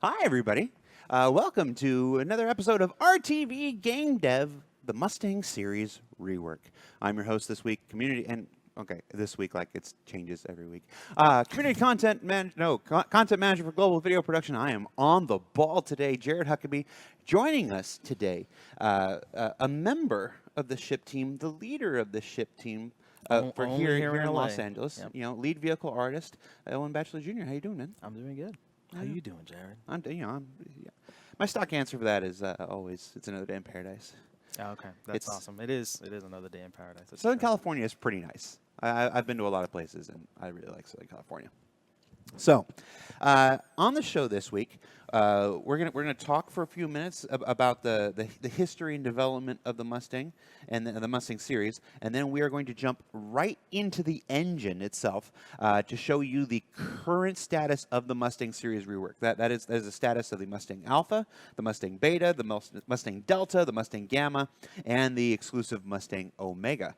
Hi, everybody. Welcome to another episode of RTV Game Dev, the Mustang Series Rework. I'm your host this week, this week like it changes every week. Community content manager for global video production. I am on the ball today. Jared Huckabee joining us today, a member of the ship team, the leader of the ship team. For Only here here in in LA. Los Angeles, Yep. lead vehicle artist, Owen Batchelor Jr. How you doing, man? I'm doing good. How Yeah. you doing, Jared? Yeah. My stock answer for that is always it's another day in paradise. Oh, okay, that's It's awesome. It is. It is another day in paradise. That's Southern true. California is pretty nice. I've been to a lot of places and I really like Southern California. So, on the show this week, we're gonna talk for a few minutes about the history and development of the Mustang and the Mustang series, and then we are going to jump right into the engine itself to show you the current status of the Mustang series rework. That is the status of the Mustang Alpha, the Mustang Beta, the Mustang Delta, the Mustang Gamma, and the exclusive Mustang Omega.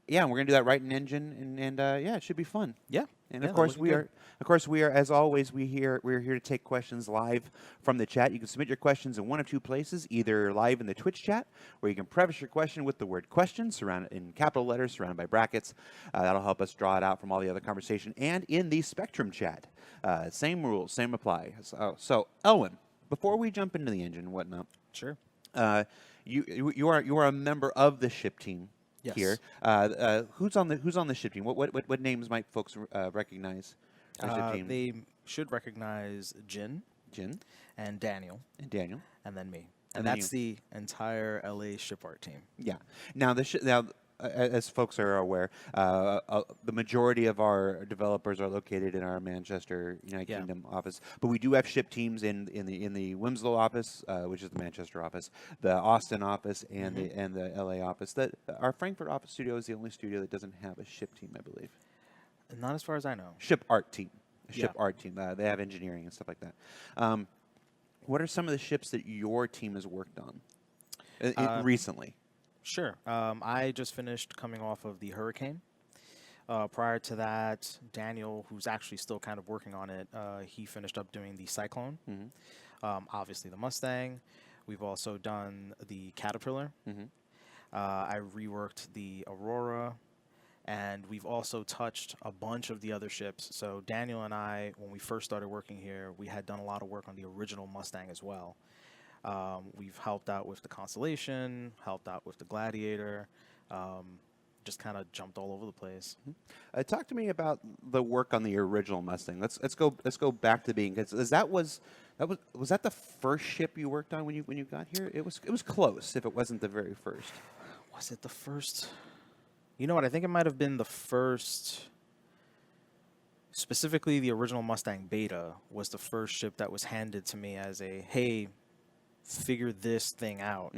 Yeah, and we're gonna do that right in engine, and yeah, it should be fun. Yeah. And Yeah, of they're course looking we good. are. Of course we are. As always, we're here to take questions live from the chat. You can submit your questions in one of two places: either live in the Twitch chat, where you can preface your question with the word "question" surrounded in capital letters, surrounded by brackets. That'll help us draw it out from all the other conversation. And in the Spectrum chat, same rules, same apply. So, Elwin, before we jump into the engine and whatnot, Sure. uh, you are a member of the ship team Yes. here. Who's on the ship team? What names might folks recognize on the ship team? They should recognize Jin Jin and Daniel, and Daniel. and then me, And and then that's the entire LA ship art team. Yeah. Now as folks are aware, the majority of our developers are located in our Manchester, United Yeah. Kingdom office, but we do have ship teams in the Winslow office, which is the Manchester office, the Austin office, and the LA office. That our Frankfurt office studio is the only studio that doesn't have a ship team, I believe. Not as far as I know. Ship art team. Ship Yeah. art team. They have engineering and stuff like that. What are some of the ships that your team has worked on recently? Sure. I just finished coming off of the Hurricane. Prior to that, Daniel, who's actually still kind of working on it, he finished up doing the Cyclone. Obviously, the Mustang. We've also done the Caterpillar. I reworked the Aurora. And we've also touched a bunch of the other ships. So Daniel and I, when we first started working here, we had done a lot of work on the original Mustang as well. We've helped out with the Constellation, helped out with the Gladiator, just kind of jumped all over the place. Talk to me about the work on the original Mustang. Let's go back to being because was that the first ship you worked on when you got here? It was close if it wasn't the very first. Was it the first? You know what? I think it might have been the first. Specifically, the original Mustang Beta was the first ship that was handed to me as a, hey, figure this thing out.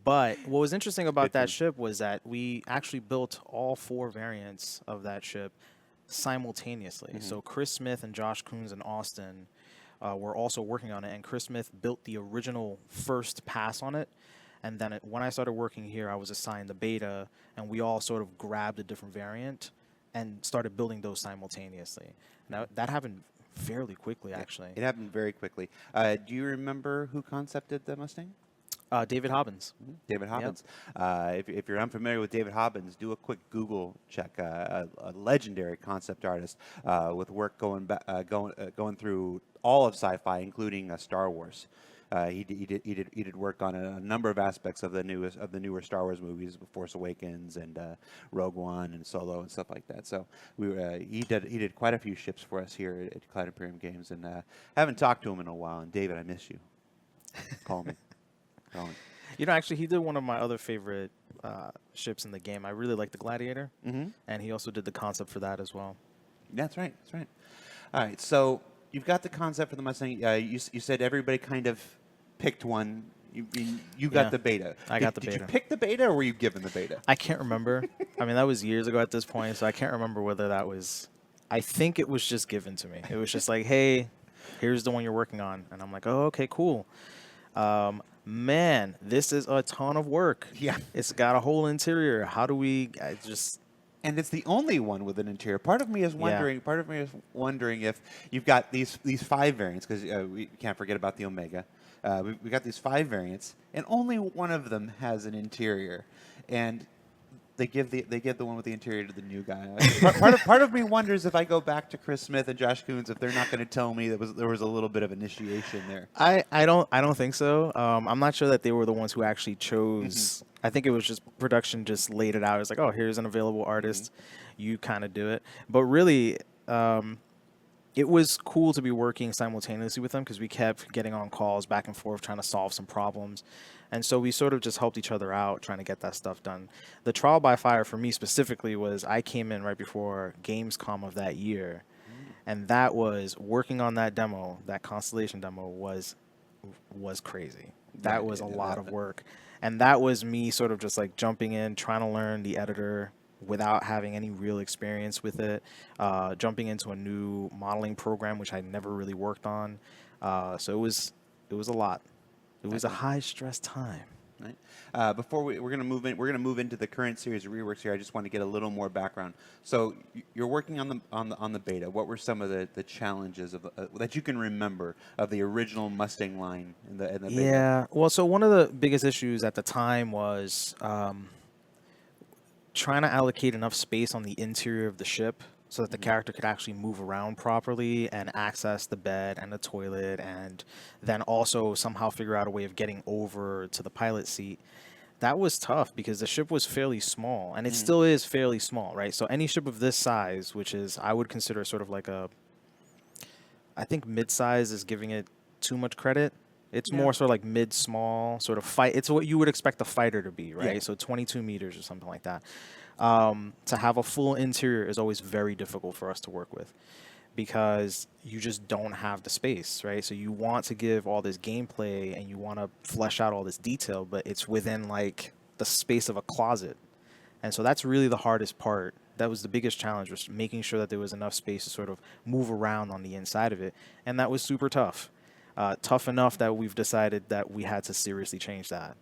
But what was interesting about that ship was that we actually built all 4 variants of that ship simultaneously. So Chris Smith and Josh Coons in Austin were also working on it, and Chris Smith built the original first pass on it. And then when I started working here, I was assigned the Beta, and we all sort of grabbed a different variant and started building those simultaneously. Now that happened fairly quickly, actually. It happened very quickly. Do you remember who concepted the Mustang? David Hobbins. David Hobbins. If you're unfamiliar with David Hobbins, do a quick Google check. A legendary concept artist with work going through all of sci-fi, including Star Wars. He did work on a number of aspects of the newer Star Wars movies, Force Awakens and Rogue One and Solo and stuff like that. So he did quite a few ships for us here at Cloud Imperium Games, and haven't talked to him in a while. And David, I miss you. Call me. Call me. You know, actually, he did one of my other favorite ships in the game. I really like the Gladiator, and he also did the concept for that as well. That's right. That's right. All right. So you've got the concept for the Mustang. You said everybody kind of picked one. You got Yeah, the Beta. I got the Did you Beta. pick the Beta, or were you given the Beta? I can't remember. I mean, that was years ago at this point, so I can't remember whether that was. I think it was just given to me. It was just like, hey, here's the one you're working on, and I'm like, oh, okay, cool. Man, this is a ton of work. Yeah. It's got a whole interior. How do we And it's the only one with an interior. Part of me is wondering. Yeah. Part of me is wondering if you've got these 5 variants, because we can't forget about the Omega. We got these 5 variants, and only one of them has an interior, and they give the one with the interior to the new guy. Part of me wonders if I go back to Chris Smith and Josh Coons, if they're not going to tell me there was a little bit of initiation there. I don't think so. I'm not sure that they were the ones who actually chose. I think it was just production just laid it out. It's like, oh, here's an available artist, you kind of do it. But really, it was cool to be working simultaneously with them because we kept getting on calls back and forth trying to solve some problems. And so we sort of just helped each other out trying to get that stuff done. The trial by fire for me specifically was I came in right before Gamescom of that year. And that was working on that demo, that Constellation demo was crazy. That was a lot of work. And that was me sort of just like jumping in, trying to learn the editor without having any real experience with it, jumping into a new modeling program, which I never really worked on. So it was a lot. It was a high stress time. Right. Before we're going to move into the current series of reworks here. I just want to get a little more background. So you're working on the beta. What were some of the challenges that you can remember of the original Mustang line in the beta? Yeah. Well, so one of the biggest issues at the time was trying to allocate enough space on the interior of the ship so that the character could actually move around properly and access the bed and the toilet, and then also somehow figure out a way of getting over to the pilot seat. That was tough because the ship was fairly small, and it still is fairly small, right? So any ship of this size, which is I would consider sort of like I think mid-size is giving it too much credit. It's more sort of like mid-small, sort of fight. It's what you would expect a fighter to be, right? Yeah. So 22 meters or something like that. To have a full interior is always very difficult for us to work with because you just don't have the space, right? So you want to give all this gameplay and you want to flesh out all this detail, but it's within like the space of a closet. And so that's really the hardest part. That was the biggest challenge, was making sure that there was enough space to sort of move around on the inside of it. And that was super tough. Tough enough that we've decided that we had to seriously change that.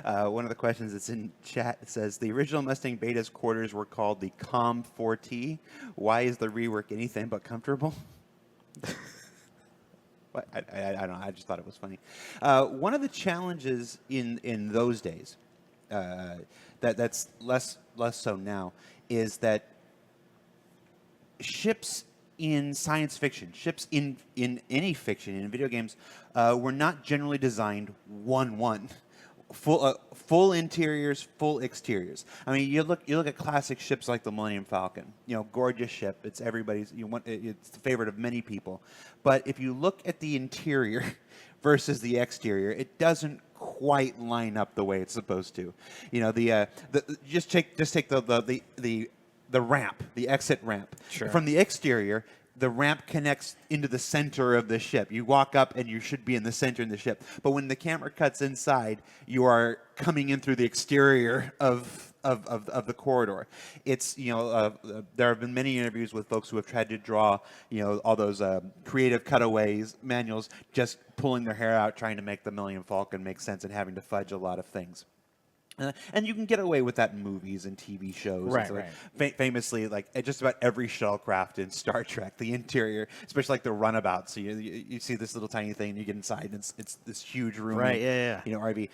One of the questions that's in chat says, the original Mustang Beta's quarters were called the Com 4T. Why is the rework anything but comfortable? I don't know. I just thought it was funny. One of the challenges in those days, that's less so now, is that ships in science fiction, ships in any fiction, in video games, were not generally designed 1-1. Full interiors, full exteriors. I mean, you look at classic ships like the Millennium Falcon. You know, gorgeous ship. It's everybody's. It's the favorite of many people. But if you look at the interior versus the exterior, it doesn't quite line up the way it's supposed to. You know, just take the ramp, the exit ramp. Sure. From the exterior, the ramp connects into the center of the ship. You walk up and you should be in the center of the ship. But when the camera cuts inside, you are coming in through the exterior of the corridor. It's, there have been many interviews with folks who have tried to draw, all those creative cutaways, manuals, just pulling their hair out, trying to make the Millennium Falcon make sense and having to fudge a lot of things. And you can get away with that in movies and TV shows. Right, and so, right. Famously, like at just about every shuttlecraft in Star Trek, the interior, especially like the runabout. So you see this little tiny thing, and you get inside, and it's this huge room. Right, yeah. RV.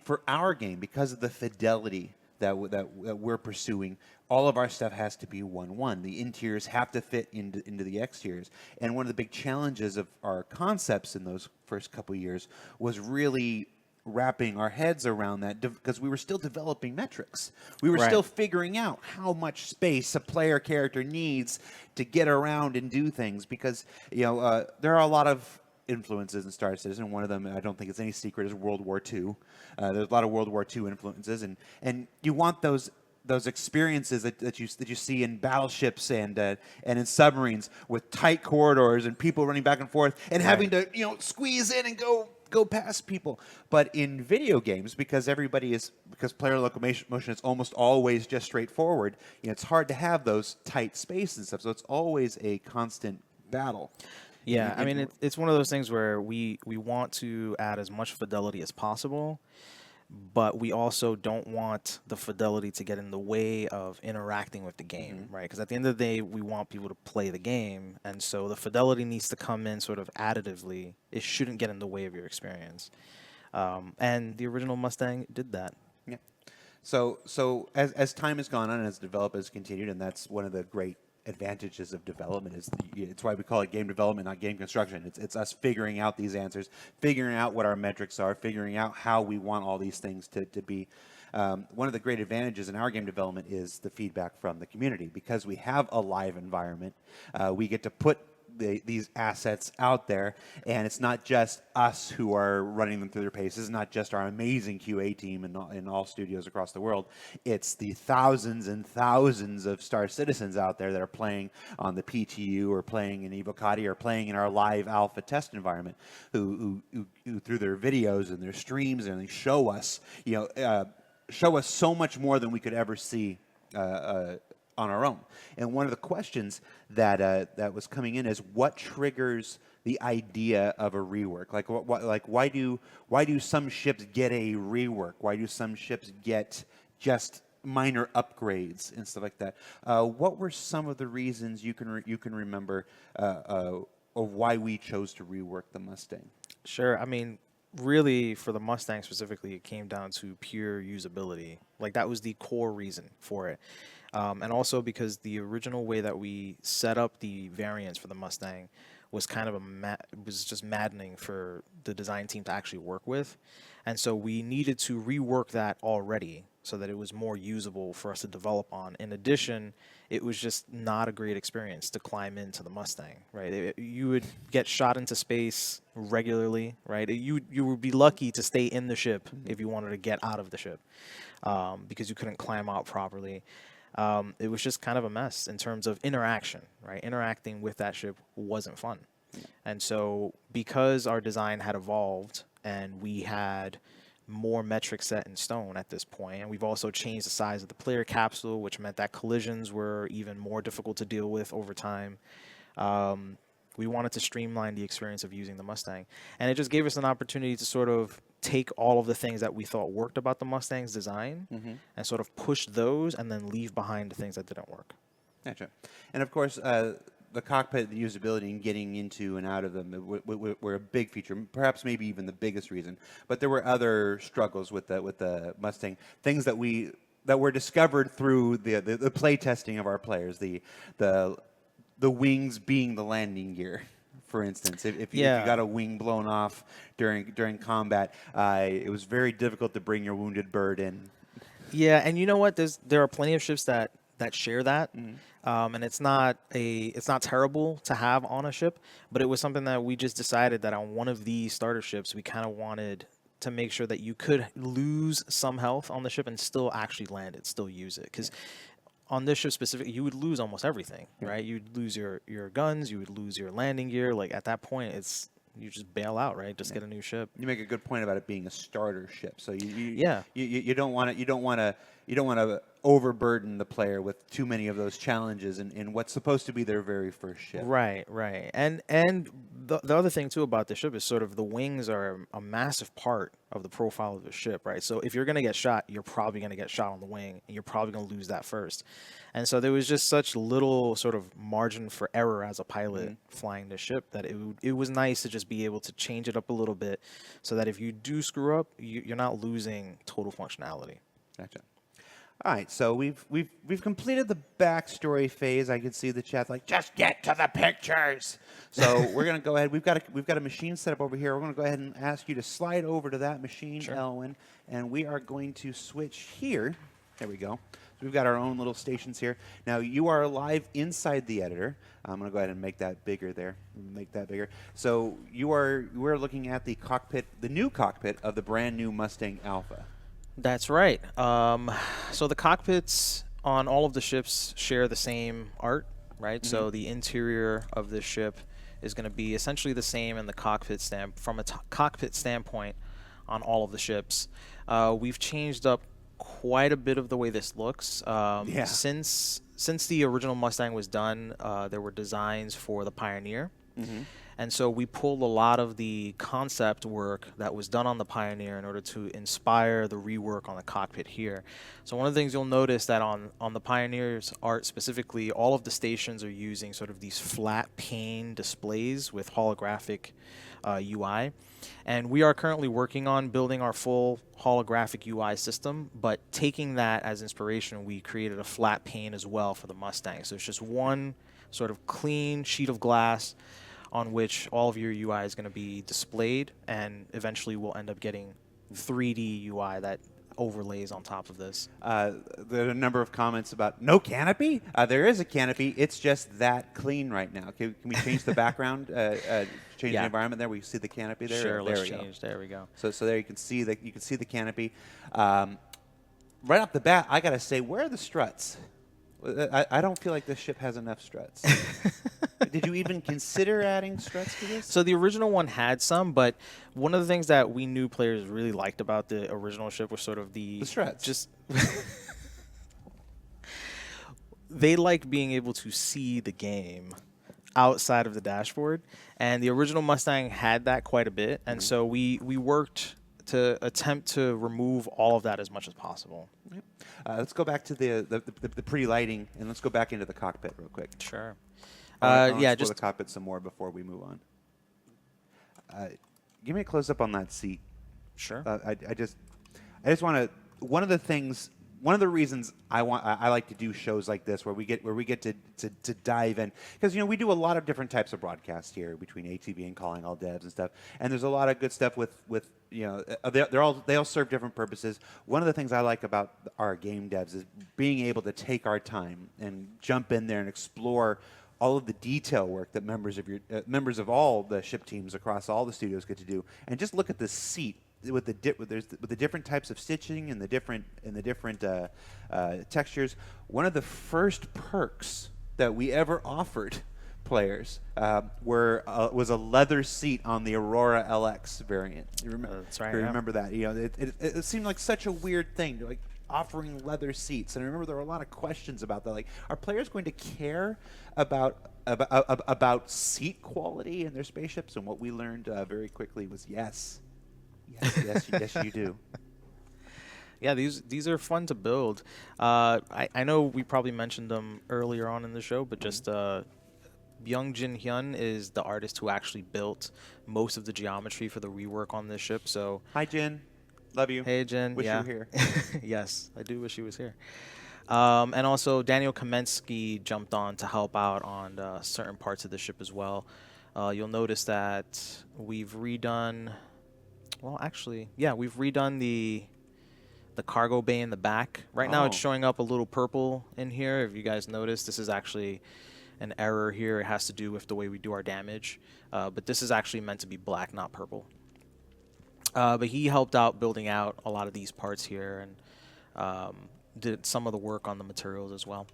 For our game, because of the fidelity that we're pursuing, all of our stuff has to be 1-1. The interiors have to fit into the exteriors. And one of the big challenges of our concepts in those first couple years was really wrapping our heads around that, because we were still developing metrics. We were still figuring out how much space a player character needs to get around and do things, because there are a lot of influences in Star Citizen. One of them, I don't think it's any secret, is World War II. There's a lot of World War II influences, and you want those experiences that you see in battleships and in submarines, with tight corridors and people running back and forth and having to squeeze in and go past people. But in video games, because player locomotion is almost always just straightforward, it's hard to have those tight spaces and stuff. So it's always a constant battle. Yeah, it's one of those things where we want to add as much fidelity as possible, but we also don't want the fidelity to get in the way of interacting with the game, right? Because at the end of the day, we want people to play the game, and so the fidelity needs to come in sort of additively. It shouldn't get in the way of your experience. And the original Mustang did that. Yeah. So as time has gone on and as development has continued, and that's one of the great advantages of development is it's why we call it game development, not game construction. It's us figuring out these answers, figuring out what our metrics are, figuring out how we want all these things to be. One of the great advantages in our game development is the feedback from the community. Because we have a live environment, we get to put these assets out there, and it's not just us who are running them through their paces, not just our amazing QA team in all studios across the world. It's the thousands and thousands of Star Citizens out there that are playing on the PTU or playing in Evocati or playing in our live alpha test environment, who through their videos and their streams and they show us, show us so much more than we could ever see on our own. And one of the questions that was coming in is what triggers the idea of a rework? Why do some ships get a rework? Why do some ships get just minor upgrades and stuff like that? What were some of the reasons you can remember of why we chose to rework the Mustang? Sure. I mean, really, for the Mustang specifically, it came down to pure usability. Like, that was the core reason for it. And also because the original way that we set up the variants for the Mustang was kind of was just maddening for the design team to actually work with. And so we needed to rework that already so that it was more usable for us to develop on. In addition, it was just not a great experience to climb into the Mustang, right? You would get shot into space regularly, right? You would be lucky to stay in the ship if you wanted to get out of the ship, because you couldn't climb out properly. It was just kind of a mess in terms of interaction, right? Interacting with that ship wasn't fun. And so because our design had evolved and we had more metrics set in stone at this point, and we've also changed the size of the player capsule, which meant that collisions were even more difficult to deal with over time. We wanted to streamline the experience of using the Mustang. And it just gave us an opportunity to sort of take all of the things that we thought worked about the Mustang's design and sort of push those and then leave behind the things that didn't work. Gotcha. And of course, the cockpit, the usability, and getting into and out of them were a big feature, perhaps maybe even the biggest reason. But there were other struggles with the Mustang, things that were discovered through the play testing of our players, the wings being the landing gear. For instance, if you got a wing blown off during combat, it was very difficult to bring your wounded bird in. Yeah, and you know what? There are plenty of ships that share that, and it's not terrible to have on a ship, but it was something that we just decided that on one of these starter ships, we kind of wanted to make sure that you could lose some health on the ship and still actually land it, still use it, because on this ship specifically, you would lose almost everything, right? You'd lose your guns, you would lose your landing gear. Like, at that point, you just bail out, right? Just get a new ship. You make a good point about it being a starter ship. So you don't want to overburden the player with too many of those challenges in what's supposed to be their very first ship. Right. And the other thing too about the ship is sort of the wings are a massive part of the profile of the ship, right? So if you're going to get shot, you're probably going to get shot on the wing, and you're probably going to lose that first. And so there was just such little sort of margin for error as a pilot flying the ship that it was nice to just be able to change it up a little bit so that if you do screw up, you're not losing total functionality. Gotcha. All right, so we've completed the backstory phase. I can see the chat like, just get to the pictures. So we're gonna go ahead. We've got a machine set up over here. We're gonna go ahead and ask you to slide over to that machine, Elwin, and we are going to switch here. There we go. So we've got our own little stations here. Now you are live inside the editor. I'm gonna go ahead and make that bigger there. Make that bigger. So we're looking at the cockpit, the new cockpit of the brand new Mustang Alpha. That's right. So the cockpits on all of the ships share the same art, right? So the interior of the ship is going to be essentially the same in the cockpit from a cockpit standpoint on all of the ships. We've changed up quite a bit of the way this looks. Since the original Mustang was done, there were designs for the Pioneer. And so we pulled a lot of the concept work that was done on the Pioneer in order to inspire the rework on the cockpit here. So one of the things you'll notice that on the Pioneer's art specifically, all of the stations are using sort of these flat pane displays with holographic UI. And we are currently working on building our full holographic UI system, but taking that as inspiration, we created a flat pane as well for the Mustang. So it's just one sort of clean sheet of glass on which all of your UI is going to be displayed, and eventually we'll end up getting 3D UI that overlays on top of this. There are a number of comments about no canopy. There is a canopy. It's just that clean right now. Can we change the background? Change the environment there. We see the canopy there. Sure, there let's we change. Go. There we go. So there you can see the canopy. Right off the bat, I gotta say, where are the struts? I don't feel like this ship has enough struts. Did you even consider adding struts to this? So the original one had some, but one of the things that we knew players really liked about the original ship was sort of the struts. Just they like being able to see the game outside of the dashboard, and the original Mustang had that quite a bit, and so we worked to attempt to remove all of that as much as possible. Yep. Let's go back to the pretty lighting, and let's go back into the cockpit real quick. Sure. Yeah, just the cockpit some more before we move on. Give me a close up on that seat. Sure. I just want to. One of the reasons I like to do shows like this where we get to dive in, because we do a lot of different types of broadcasts here between ATV and Calling All Devs and stuff, and there's a lot of good stuff with they all serve different purposes. One of the things I like about our game devs is being able to take our time and jump in there and explore all of the detail work that members of all the ship teams across all the studios get to do, and just look at the seat with the different types of stitching and the different textures. One of the first perks that we ever offered players was a leather seat on the Aurora LX variant. You remember? That's right. You remember that? It seemed like such a weird thing to offering leather seats, and I remember there were a lot of questions about that. Like, are players going to care about seat quality in their spaceships? And what we learned very quickly was yes, yes, you do. Yeah, these are fun to build. I know we probably mentioned them earlier on in the show, but just Byung Jin Hyun is the artist who actually built most of the geometry for the rework on this ship. So hi, Jin. Love you. Hey, Jen. Wish you were here. Yes, I do wish he was here. And also, Daniel Kamensky jumped on to help out on certain parts of the ship as well. You'll notice that we've redone... Well, actually, yeah, we've redone the cargo bay in the back. Right now, it's showing up a little purple in here. If you guys notice, this is actually an error here. It has to do with the way we do our damage. But this is actually meant to be black, not purple. But he helped out building out a lot of these parts here and did some of the work on the materials as well.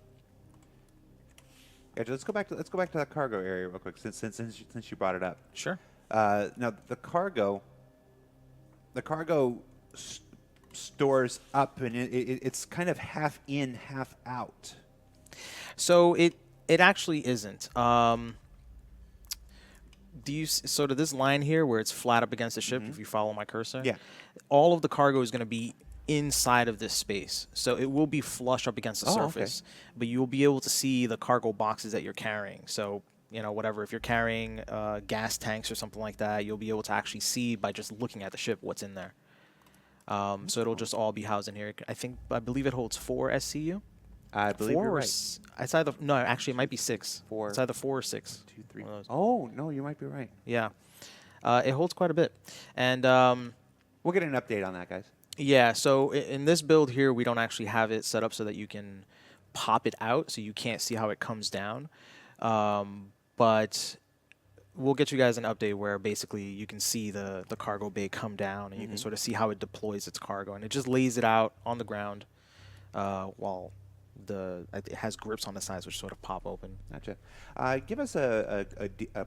Yeah, let's go back to that cargo area real quick since you brought it up. Sure. Now the cargo stores up, and it's kind of half in, half out. So it actually isn't. Sort of this line here where it's flat up against the ship, if you follow my cursor? Yeah. All of the cargo is going to be inside of this space. So it will be flush up against the surface. Okay. But you'll be able to see the cargo boxes that you're carrying. So, whatever, if you're carrying gas tanks or something like that, you'll be able to actually see by just looking at the ship what's in there. So it'll just all be housed in here. I believe it holds 4 SCU. I believe you're right. It's either, no, actually, it might be 6. 4. It's either 4 or 6. 2, 3. Oh, no, you might be right. Yeah. It holds quite a bit. And we'll get an update on that, guys. Yeah, so in this build here, we don't actually have it set up so that you can pop it out, so you can't see how it comes down. But we'll get you guys an update where basically you can see the cargo bay come down, and you can sort of see how it deploys its cargo. And it just lays it out on the ground while it has grips on the sides which sort of pop open. Gotcha. Give us a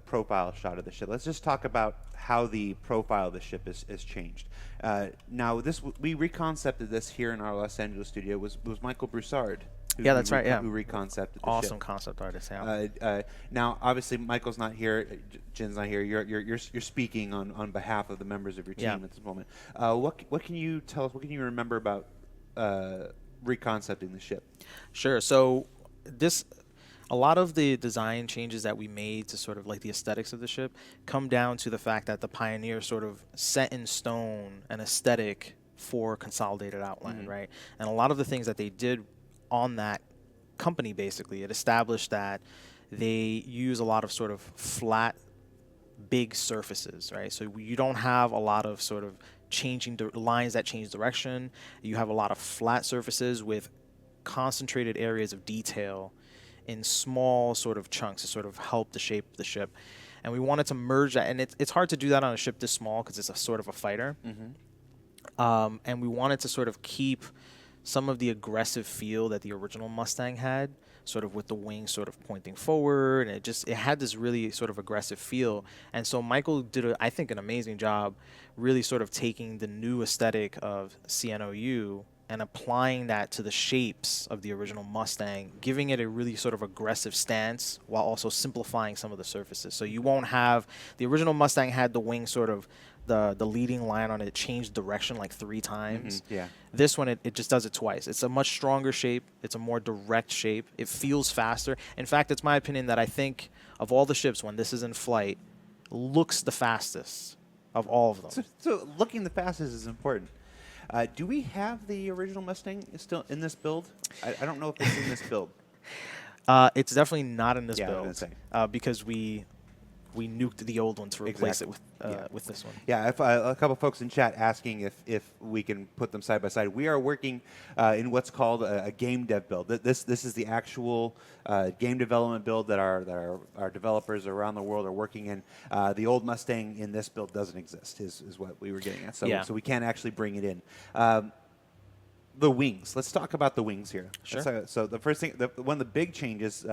profile shot of the ship. Let's just talk about how the profile of the ship is changed. Now, we reconcepted this here in our Los Angeles studio. Was Michael Broussard? Yeah, that's right. Yeah, who reconcepted the awesome ship. concept artist. Yeah. Now, obviously, Michael's not here. Jin's not here. You're speaking on behalf of the members of your team Yeah. at this moment. What can you tell us? What can you remember about reconcepting the ship? Sure. So a lot of the design changes that we made to sort of like the aesthetics of the ship come down to the fact that the Pioneer sort of set in stone an aesthetic for Consolidated Outland, right? And a lot of the things that they did on that company, basically, it established that they use a lot of sort of flat, big surfaces, right? So you don't have a lot of sort of changing lines that change direction. You have a lot of flat surfaces with concentrated areas of detail in small sort of chunks to sort of help the shape of the ship. And we wanted to merge that, and it's hard to do that on a ship this small because it's a sort of a fighter. And we wanted to sort of keep some of the aggressive feel that the original Mustang had, sort of with the wings sort of pointing forward, and it had this really sort of aggressive feel. And so Michael did, I think, an amazing job really sort of taking the new aesthetic of CNOU and applying that to the shapes of the original Mustang, giving it a really sort of aggressive stance while also simplifying some of the surfaces. So you won't have, the original Mustang had the wing sort of, the leading line on it changed direction like 3 times. Yeah. This one, it just does it twice. It's a much stronger shape. It's a more direct shape. It feels faster. In fact, it's my opinion that I think of all the ships, when this is in flight, looks the fastest of all of them. So looking the fastest is important. Do we have the original Mustang still in this build? I don't know if it's in this build. It's definitely not in this Yeah, I was build gonna because we nuked the old one to replace it with this one. Yeah, if, a couple folks in chat asking if we can put them side by side. We are working in what's called a game dev build. This is the actual game development build that our developers around the world are working in. The old Mustang in this build doesn't exist, is what we were getting at. So we can't actually bring it in. The wings. Let's talk about the wings here. Sure. So the first thing, one of the big changes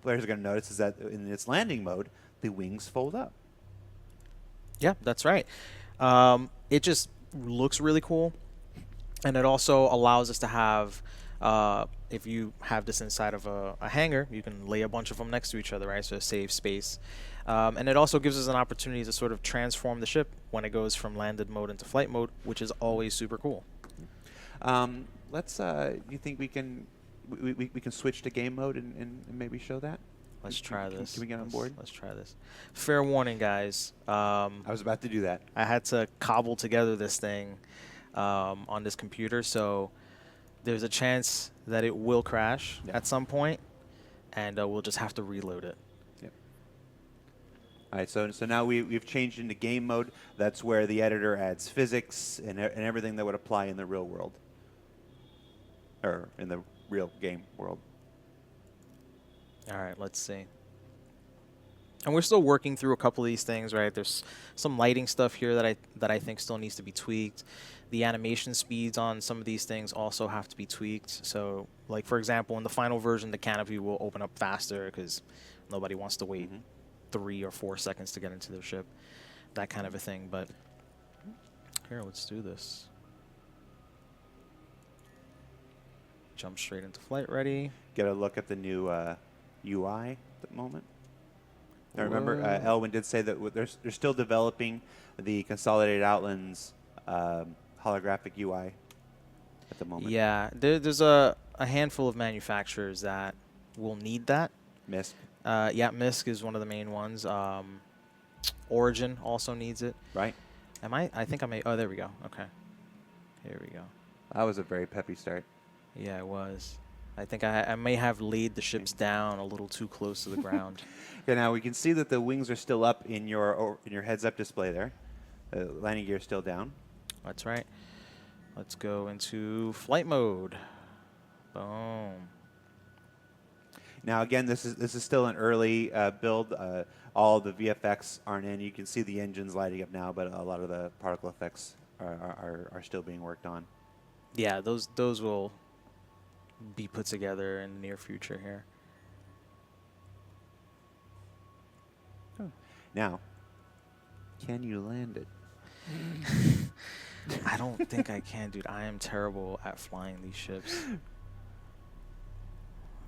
players are going to notice is that in its landing mode, the wings fold up. Yeah, that's right. It just looks really cool, and it also allows us to have, if you have this inside of a hangar, you can lay a bunch of them next to each other, right? So it saves space. And it also gives us an opportunity to sort of transform the ship when it goes from landed mode into flight mode, which is always super cool. Let's. You think we can switch to game mode and maybe show that? Let's try this. Can we get on board? Let's try this. Fair warning, guys. I was about to do that. I had to cobble together this thing on this computer, so there's a chance that it will crash at some point, and we'll just have to reload it. Yep. All right, so now we've changed into game mode. That's where the editor adds physics and everything that would apply in the real world, or in the real game world. All right, let's see. And we're still working through a couple of these things, right? There's some lighting stuff here that I think still needs to be tweaked. The animation speeds on some of these things also have to be tweaked. So, like, for example, in the final version, the canopy will open up faster because nobody wants to wait 3 or 4 seconds to get into their ship. That kind of a thing. But here, let's do this. Jump straight into flight ready. Get a look at the new UI at the moment. Now remember, Elwin did say that they're still developing the Consolidated Outlands holographic UI at the moment. Yeah, there's a handful of manufacturers that will need that. MISC. Yeah, MISC is one of the main ones. Origin also needs it. Right. I think I may. Oh, there we go. Okay. Here we go. That was a very peppy start. Yeah, it was. I think I may have laid the ships down a little too close to the ground. Okay, now we can see that the wings are still up in your heads-up display there. Landing gear is still down. That's right. Let's go into flight mode. Boom. Now again, this is still an early build. All the VFX aren't in. You can see the engines lighting up now, but a lot of the particle effects are still being worked on. Yeah, those will be put together in the near future here. Now, can you land it? I don't think I can, dude. I am terrible at flying these ships. Let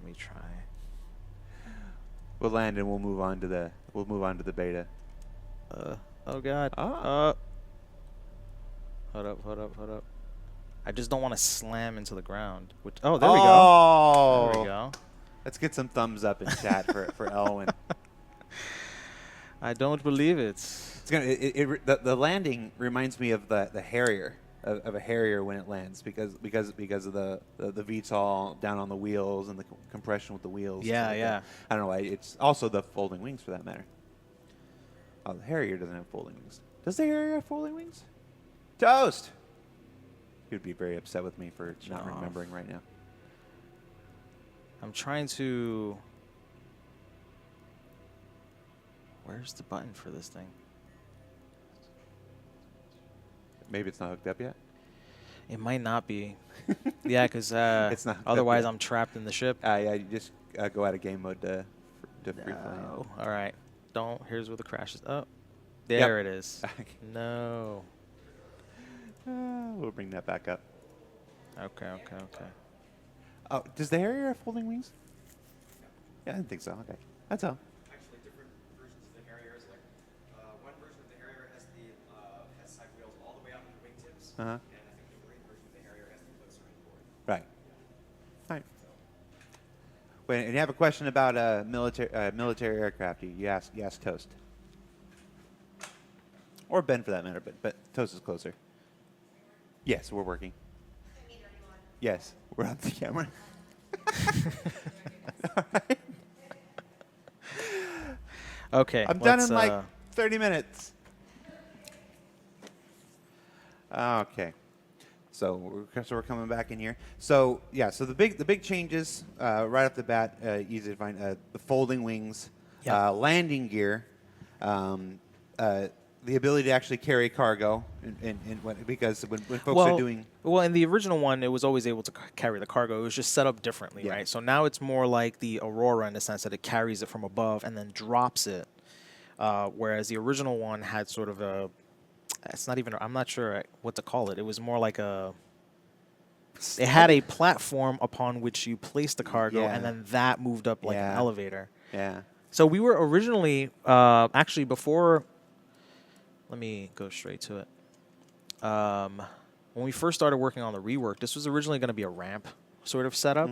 me try. We'll land and we'll move on to the beta. Oh god. Ah. Hold up. I just don't want to slam into the ground. Oh, there we go. Oh, There we go. Let's get some thumbs up in chat for Elwin. I don't believe it. It's gonna. The landing reminds me of the Harrier of a Harrier when it lands because of the VTOL down on the wheels and the compression with the wheels. Yeah, like yeah. that. I don't know why. It's also the folding wings for that matter. Oh, the Harrier doesn't have folding wings. Does the Harrier have folding wings? Toast. He would be very upset with me for not remembering right now. I'm trying to... Where's the button for this thing? Maybe it's not hooked up yet. It might not be. Yeah, because It's not hooked up otherwise yet. I'm trapped in the ship. Yeah, you just go out of game mode to free play. No. All right. Don't. Here's where the crash is. Oh, there Yep. it is. No. We'll bring that back up. Okay. Oh, does the Harrier have folding wings? Yeah, I didn't think so. Okay, that's all. Actually, different versions of the Harriers. Like one version of the Harrier has side wheels all the way out to the wingtips, Uh-huh. and I think the Marine version of the Harrier has the closer inboard. Right. All right. When and you have a question about military aircraft, you ask Toast, or Ben for that matter, but Toast is closer. Yes, we're working. Yes, we're on the camera. All right. Okay. I'm done let's, in like 30 minutes. Okay. So we're coming back in here. So yeah, so the big changes right off the bat, easy to find. The folding wings, Yeah. landing gear, the ability to actually carry cargo, because when folks are doing. Well, in the original one, it was always able to carry the cargo. It was just set up differently, Yeah. right? So now it's more like the Aurora in the sense that it carries it from above and then drops it. Whereas the original one had sort of a, it's not even, I'm not sure what to call it. It was more like a, it had a platform upon which you place the cargo Yeah. and then that moved up like an Yeah. elevator. Yeah. So we were originally, actually before, let me go straight to it. When we first started working on the rework, this was originally going to be a ramp sort of setup,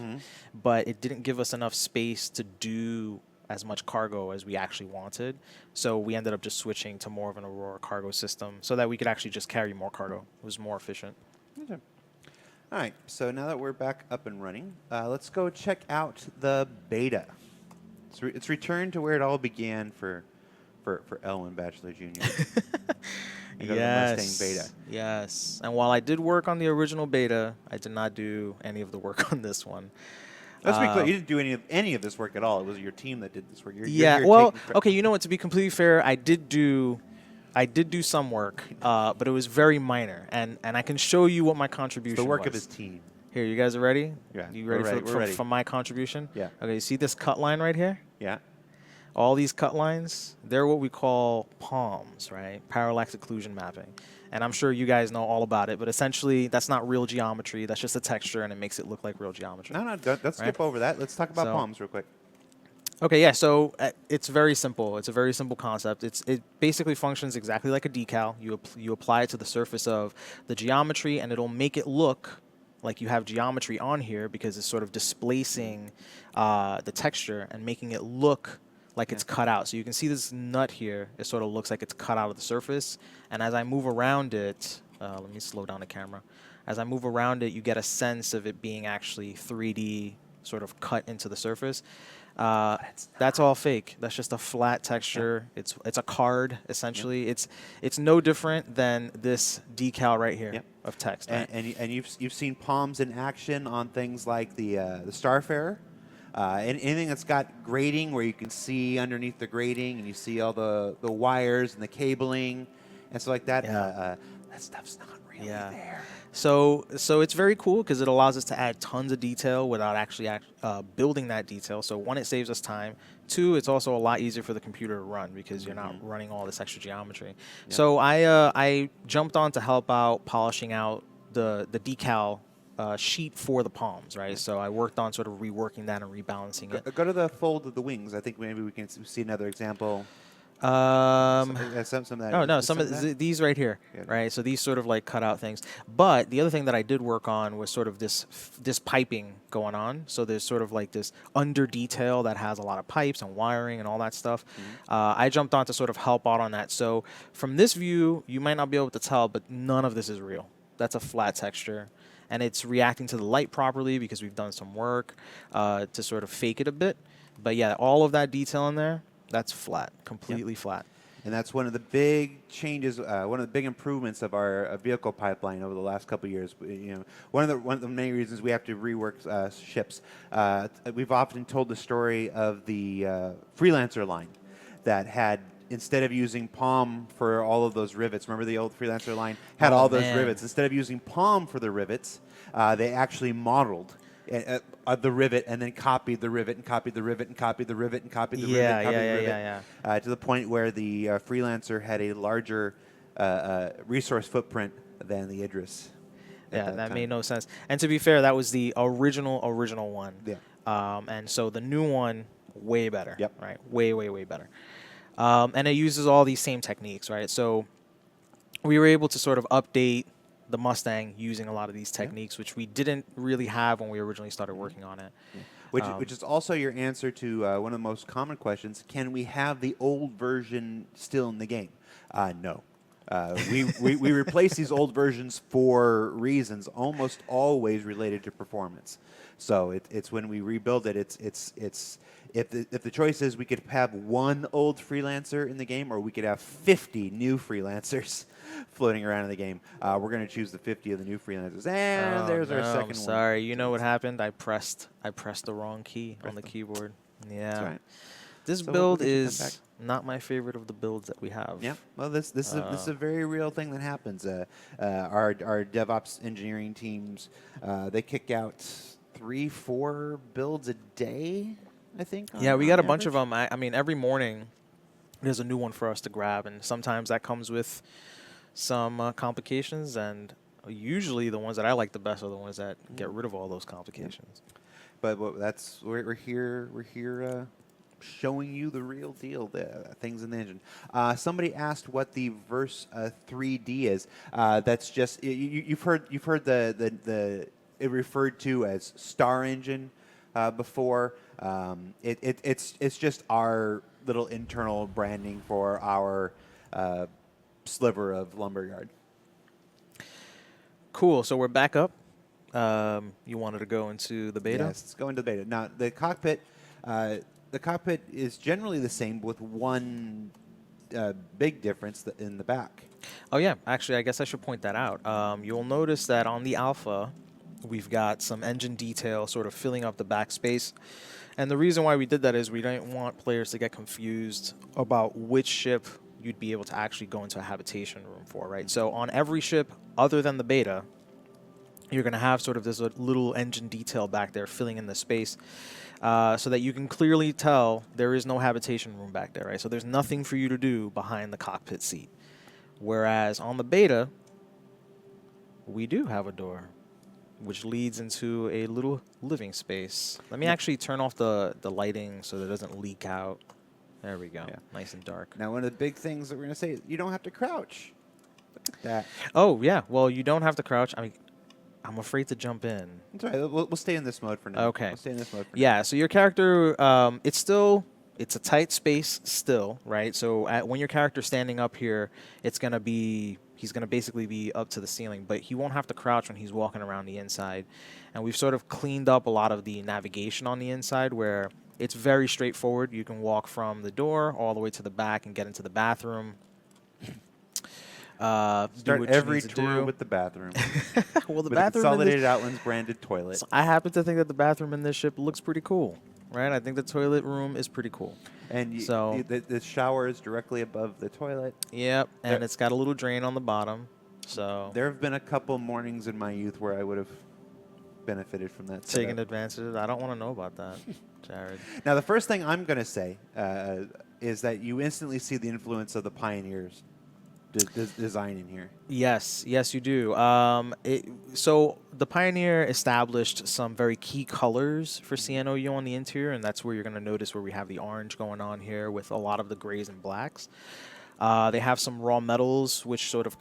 but it didn't give us enough space to do as much cargo as we actually wanted. So we ended up just switching to more of an Aurora cargo system so that we could actually just carry more cargo. It was more efficient. Okay. All right. So now that we're back up and running, let's go check out the beta. It's returned to where it all began for Elwin Bachelor Jr. You go to the Mustang beta. Yes. And while I did work on the original beta, I did not do any of the work on this one. Let's be clear. You didn't do any of this work at all. It was your team that did this work. You're Yeah. here Well, taking okay. You know what? To be completely fair, I did do some work, but it was very minor, and I can show you what my contribution the work was. of his team. Here, you guys are ready? Yeah, You we're ready ready, for, we're for, ready. for my contribution? Yeah. Okay. You see this cut line right here? Yeah. All these cut lines, they're what we call POMs, right? Parallax occlusion mapping. And I'm sure you guys know all about it, but essentially that's not real geometry. That's just a texture, and it makes it look like real geometry. No, let's skip over that. Let's talk about So- palms real quick. Okay, yeah, so it's very simple. It's a very simple concept. It basically functions exactly like a decal. You apply it to the surface of the geometry, and it'll make it look like you have geometry on here because it's sort of displacing the texture and making it look like it's cut out. So you can see this nut here. It sort of looks like it's cut out of the surface. And as I move around it, let me slow down the camera. As I move around it, you get a sense of it being actually 3D sort of cut into the surface. That's all fake. That's just a flat texture. It's a card essentially. It's no different than this decal right here of text. Right? And you've seen palms in action on things like the Starfarer. And anything that's got grating where you can see underneath the grating and you see all the wires and the cabling and stuff like that. Yeah. That stuff's not real. Yeah. So it's very cool because it allows us to add tons of detail without actually building that detail. So one, it saves us time. Two, it's also a lot easier for the computer to run because you're not running all this extra geometry. So I jumped on to help out polishing out the decal sheet for the palms, right? So I worked on sort of reworking that and rebalancing it. Go to the fold of the wings. I think maybe we can see another example. Um, Some of that. Oh no, is some of that? these right here, Yeah. right? So these sort of like cut out things. But the other thing that I did work on was sort of this piping going on. So there's sort of like this under detail that has a lot of pipes and wiring and all that stuff. I jumped on to sort of help out on that. So from this view, you might not be able to tell, but none of this is real. That's a flat texture. And it's reacting to the light properly because we've done some work to sort of fake it a bit. But yeah, all of that detail in there, that's flat, completely flat. And that's one of the big changes, one of the big improvements of our vehicle pipeline over the last couple of years. One of the main reasons we have to rework ships. We've often told the story of the Freelancer line that had, instead of using Palm for all of those rivets, remember the old Freelancer line had all those rivets. Instead of using Palm for the rivets, they actually modeled the rivet and then copied the rivet and copied the rivet and copied the rivet and copied the rivet and copied the rivet to the point where the Freelancer had a larger resource footprint than the Idris. Yeah, that made no sense. And to be fair, that was the original one. Yeah. And so the new one, way better. Yep. Right. Way better. And it uses all these same techniques, right? So we were able to sort of update the Mustang using a lot of these techniques, which we didn't really have when we originally started working on it. Yeah. Which is also your answer to one of the most common questions: can we have the old version still in the game? No. We replace these old versions for reasons almost always related to performance. So it's when we rebuild it, it's if the choice is we could have one old Freelancer in the game or we could have 50 new Freelancers floating around in the game, we're going to choose the 50 of the new Freelancers. And there's our second one. Sorry, you know what happened? I pressed the wrong key on the keyboard. Yeah. That's right. This So build we'll get you them back. is not my favorite of the builds that we have. Yeah, well, this is a very real thing that happens. Our DevOps engineering teams, they kick out 3-4 builds a day, I think. Yeah, we got a bunch average. of them. I mean, every morning there's a new one for us to grab, and sometimes that comes with some complications. And usually the ones that I like the best are the ones that get rid of all those complications. But that's we're here showing you the real deal, the things in the engine. Somebody asked what the Verse 3D is. That's just you've heard the it referred to as Star Engine before. It's just our little internal branding for our sliver of Lumberyard. Cool. So we're back up. You wanted to go into the beta? Yes, let's go into the beta. Now, the cockpit is generally the same with one big difference in the back. Oh, yeah. Actually, I guess I should point that out. You'll notice that on the alpha, we've got some engine detail sort of filling up the backspace. And the reason why we did that is we didn't want players to get confused about which ship you'd be able to actually go into a habitation room for, right? So on every ship other than the beta, you're going to have sort of this little engine detail back there filling in the space so that you can clearly tell there is no habitation room back there, right? So there's nothing for you to do behind the cockpit seat. Whereas on the beta, we do have a door, which leads into a little living space. Let me actually turn off the lighting so that it doesn't leak out. There we go. Yeah. Nice and dark. Now, one of the big things that we're going to say is you don't have to crouch. Look at that. Oh, yeah. Well, you don't have to crouch. I mean, I'm afraid to jump in. That's all right. We'll stay in this mode for now. Okay. We'll stay in this mode for Yeah, so your character, it's a tight space still, right? So when your character's standing up here, he's going to basically be up to the ceiling, but he won't have to crouch when he's walking around the inside. And we've sort of cleaned up a lot of the navigation on the inside where it's very straightforward. You can walk from the door all the way to the back and get into the bathroom. Start every tour with the bathroom. Well, the with bathroom Consolidated Outlands branded toilet. I happen to think that the bathroom in this ship looks pretty cool, right? I think the toilet room is pretty cool. And So- the shower is directly above the toilet. Yep, and it's got a little drain on the bottom. So There have been a couple mornings in my youth where I would have benefited from that. taking setup. advantage of it. I don't want to know about that, Jared. Now, the first thing I'm going to say is that you instantly see the influence of the Pioneers design in here. Yes, yes, you do. So the Pioneer established some very key colors for CNOU on the interior, and that's where you're going to notice where we have the orange going on here with a lot of the grays and blacks. They have some raw metals, which sort of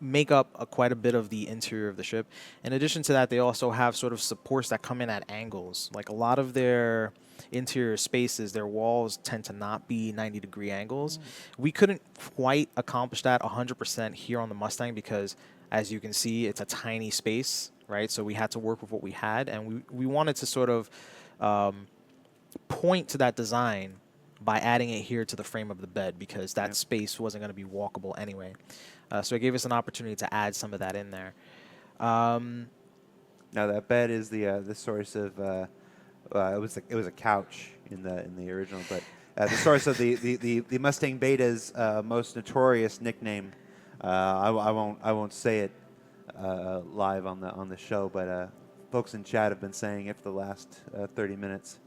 make up quite a bit of the interior of the ship. In addition to that, they also have sort of supports that come in at angles. Like a lot of their interior spaces, their walls tend to not be 90-degree angles. We couldn't quite accomplish that 100% here on the Mustang because, as you can see, it's a tiny space, right? So we had to work with what we had, and we wanted to sort of point to that design by adding it here to the frame of the bed because that space wasn't going to be walkable anyway. So it gave us an opportunity to add some of that in there. Now that bed is the source of it was a couch in the original, but the source of the Mustang Beta's most notorious nickname. I won't say it live on the show, but folks in chat have been saying it for the last 30 minutes.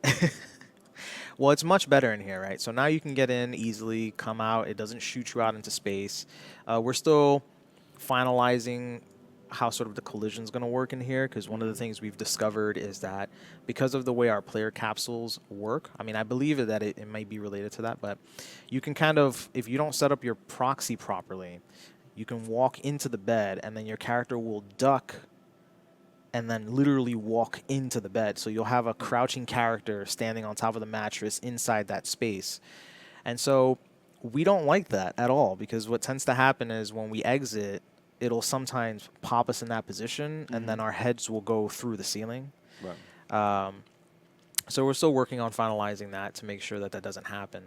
Well, it's much better in here, right? So now you can get in easily, come out. It doesn't shoot you out into space. We're still finalizing how sort of the collision is going to work in here because one of the things we've discovered is that because of the way our player capsules work, I mean, I believe that it might be related to that, but you can kind of, if you don't set up your proxy properly, you can walk into the bed and then your character will duck and then literally walk into the bed. So you'll have a crouching character standing on top of the mattress inside that space. And so we don't like that at all because what tends to happen is when we exit, it'll sometimes pop us in that position and then our heads will go through the ceiling. Right. So we're still working on finalizing that to make sure that that doesn't happen.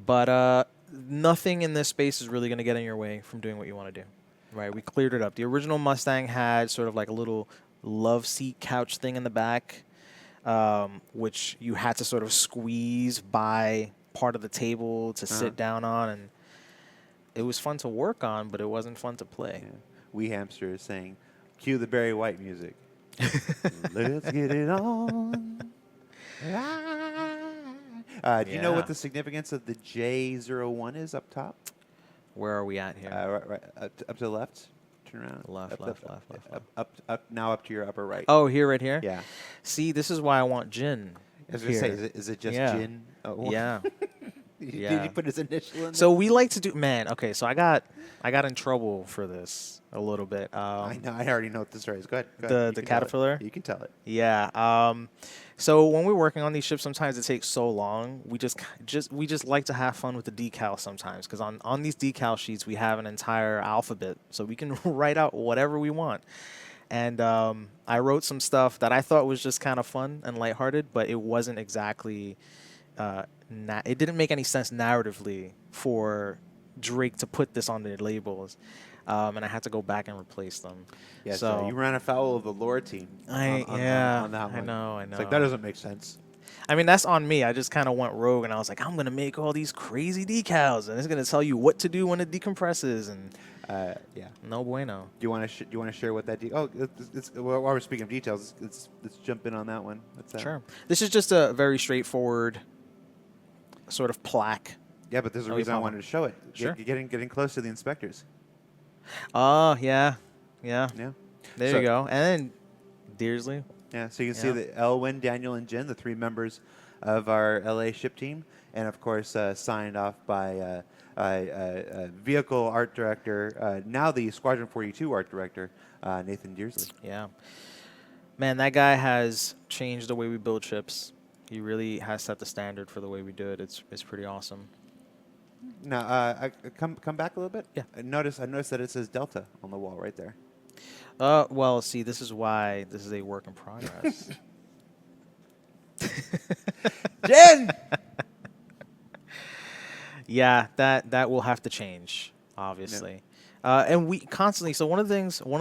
But nothing in this space is really going to get in your way from doing what you want to do. Right? We cleared it up. The original Mustang had sort of like a little love seat couch thing in the back, which you had to sort of squeeze by part of the table to sit down on, and it was fun to work on, but it wasn't fun to play. Yeah. Wee Hamster is saying, cue the Barry White music. Let's get it on. Do you know what the significance of the J01 is up top? Where are we at here? Right, up to the left. Turn around. Left. Up. Now up to your upper right. Oh, here, right here? Yeah. See, this is why I want Jin. I was going to say, is it just Yeah. Jin? Oh. Yeah. Did Yeah. you put his initial in So we like to do, man, okay, so I got in trouble for this a little bit. I know. I already know what the story is. Go ahead. The You can tell it. Caterpillar? You can tell it. Yeah. So when we're working on these ships, sometimes it takes so long. We just like to have fun with the decal sometimes because on these decal sheets we have an entire alphabet, so we can write out whatever we want. And I wrote some stuff that I thought was just kind of fun and lighthearted, but it wasn't exactly. It didn't make any sense narratively for Drake to put this on their labels. And I had to go back and replace them. Yeah, so you ran afoul of the lore team. On that I one. know. It's like, that doesn't make sense. I mean, that's on me. I just kind of went rogue, and I was like, I'm gonna make all these crazy decals, and it's gonna tell you what to do when it decompresses, and Yeah. no bueno. Do you want to share what that? While we're speaking of details, let's jump in on that one. What's that? Sure. This is just a very straightforward sort of plaque. Yeah, but there's a Oh, reason I Papa. wanted to show it. Sure. Getting close to the inspectors. Oh, yeah. Yeah. There So- you go. And then Dearsley. Yeah. So you can see Yeah. that Elwin, Daniel, and Jen, the three members of our LA ship team, and of course signed off by vehicle art director, now the Squadron 42 art director, Nathan Dearsley. Yeah. Man, that guy has changed the way we build ships. He really has set the standard for the way we do it. It's pretty awesome. Now, come back a little bit. Yeah. I noticed that it says Delta on the wall right there. Well, see, this is why this is a work in progress. Jen! Yeah, that will have to change, obviously. And we constantly, so one of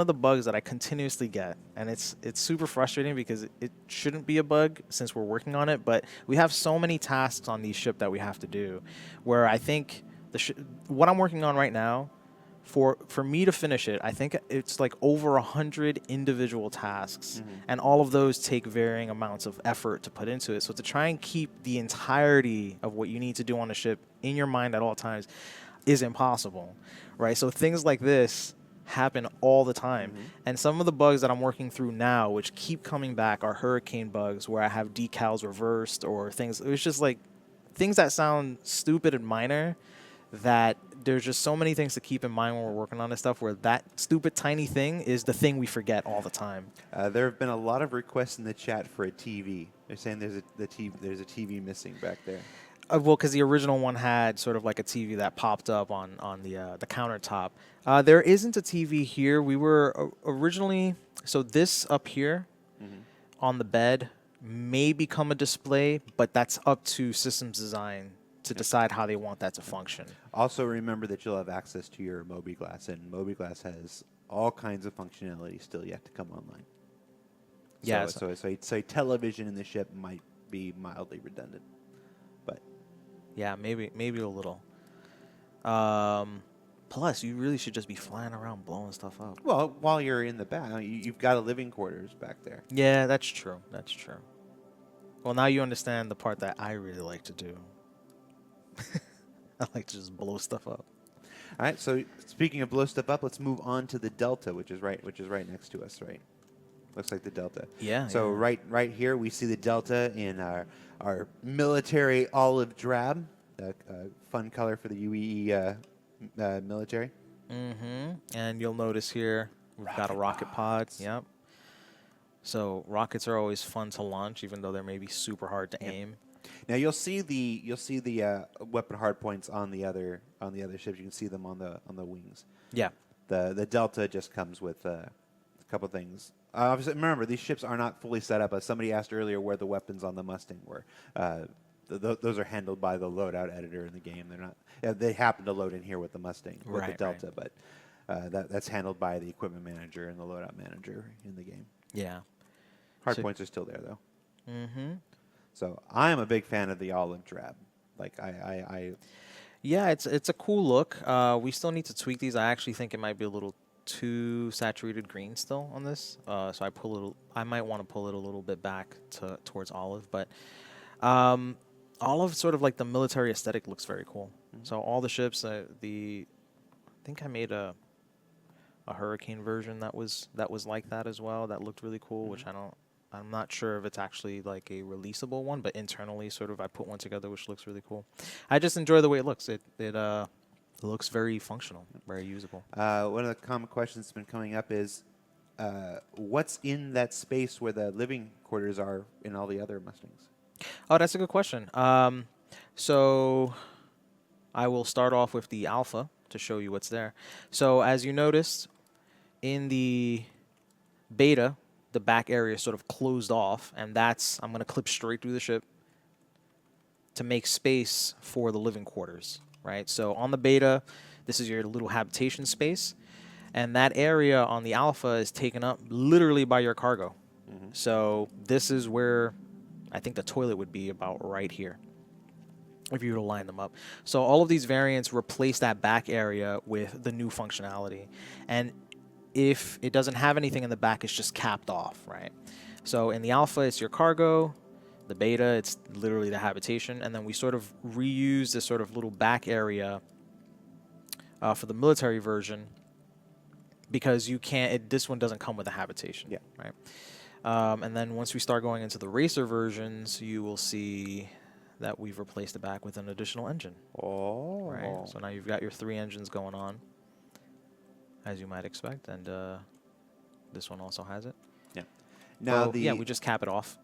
the bugs that I continuously get, and it's super frustrating because it shouldn't be a bug since we're working on it, but we have so many tasks on these ship that we have to do, where I think what I'm working on right now, for me to finish it, I think it's like over 100 individual tasks, and all of those take varying amounts of effort to put into it. So to try and keep the entirety of what you need to do on a ship in your mind at all times is impossible, right? So things like this happen all the time. And some of the bugs that I'm working through now, which keep coming back, are hurricane bugs where I have decals reversed or things. It was just like things that sound stupid and minor, that there's just so many things to keep in mind when we're working on this stuff, where that stupid tiny thing is the thing we forget all the time. There have been a lot of requests in the chat for a TV. They're saying there's a TV missing back there. Well, because the original one had sort of like a TV that popped up on the countertop. There isn't a TV here. We were originally, so this up here on the bed may become a display, but that's up to systems design to decide how they want that to function. Also, remember that you'll have access to your mobiGlas, and mobiGlas has all kinds of functionality still yet to come online. Yeah. So a television in the ship might be mildly redundant, but Yeah, maybe a little. Plus, you really should just be flying around blowing stuff up. well, while you're in the back, you've got a living quarters back there. Yeah, that's true. That's true. Well, now you understand the part that I really like to do. I like to just blow stuff up. All right. So speaking of blow stuff up, let's move on to the Delta, which is right next to us, right? Looks like the Delta. Yeah. So yeah. right here we see the Delta in our military olive drab, fun color for the UEE military. And you'll notice here we've got a rocket pod. Yep. So rockets are always fun to launch, even though they may be super hard to aim. Now you'll see the weapon hardpoints on the other ships. You can see them on the wings. Yeah. The Delta just comes with a couple things. Obviously, remember these ships are not fully set up. As somebody asked earlier, where the weapons on the Mustang were. Those are handled by the loadout editor in the game. They're not. They happen to load in here with the Mustang, with the Delta, but that's handled by the equipment manager and the loadout manager in the game. Yeah. Hardpoints are still there though. So I am a big fan of the olive drab. Like Yeah, it's a cool look. We still need to tweak these. I actually think it might be a little too saturated green still on this. So I might want to pull it a little bit back towards olive, but olive, sort of like the military aesthetic, looks very cool. So all the ships, I think I made a Hurricane version that was like that as well. That looked really cool, which I'm not sure if it's actually like a releasable one, but internally sort of I put one together, which looks really cool. I just enjoy the way it looks. It looks very functional, very usable. one of the common questions that's been coming up is, what's in that space where the living quarters are in all the other Mustangs? Oh, that's a good question. So I will start off with the Alpha to show you what's there. So as you noticed, in the beta, the back area is sort of closed off, and I'm going to clip straight through the ship to make space for the living quarters, right? So on the beta, this is your little habitation space, and that area on the Alpha is taken up literally by your cargo. So this is where I think the toilet would be, about right here, if you were to line them up. So all of these variants replace that back area with the new functionality. And if it doesn't have anything in the back, it's just capped off, right? So in the Alpha, it's your cargo. The beta, it's literally the habitation. And then we sort of reuse this sort of little back area for the military version, because you can't, this one doesn't come with a habitation, right? And then once we start going into the racer versions, you will see that we've replaced the back with an additional engine. Oh. Right. So now you've got your 3 engines going on, as you might expect, and this one also has it. Yeah. Now yeah, we just cap it off.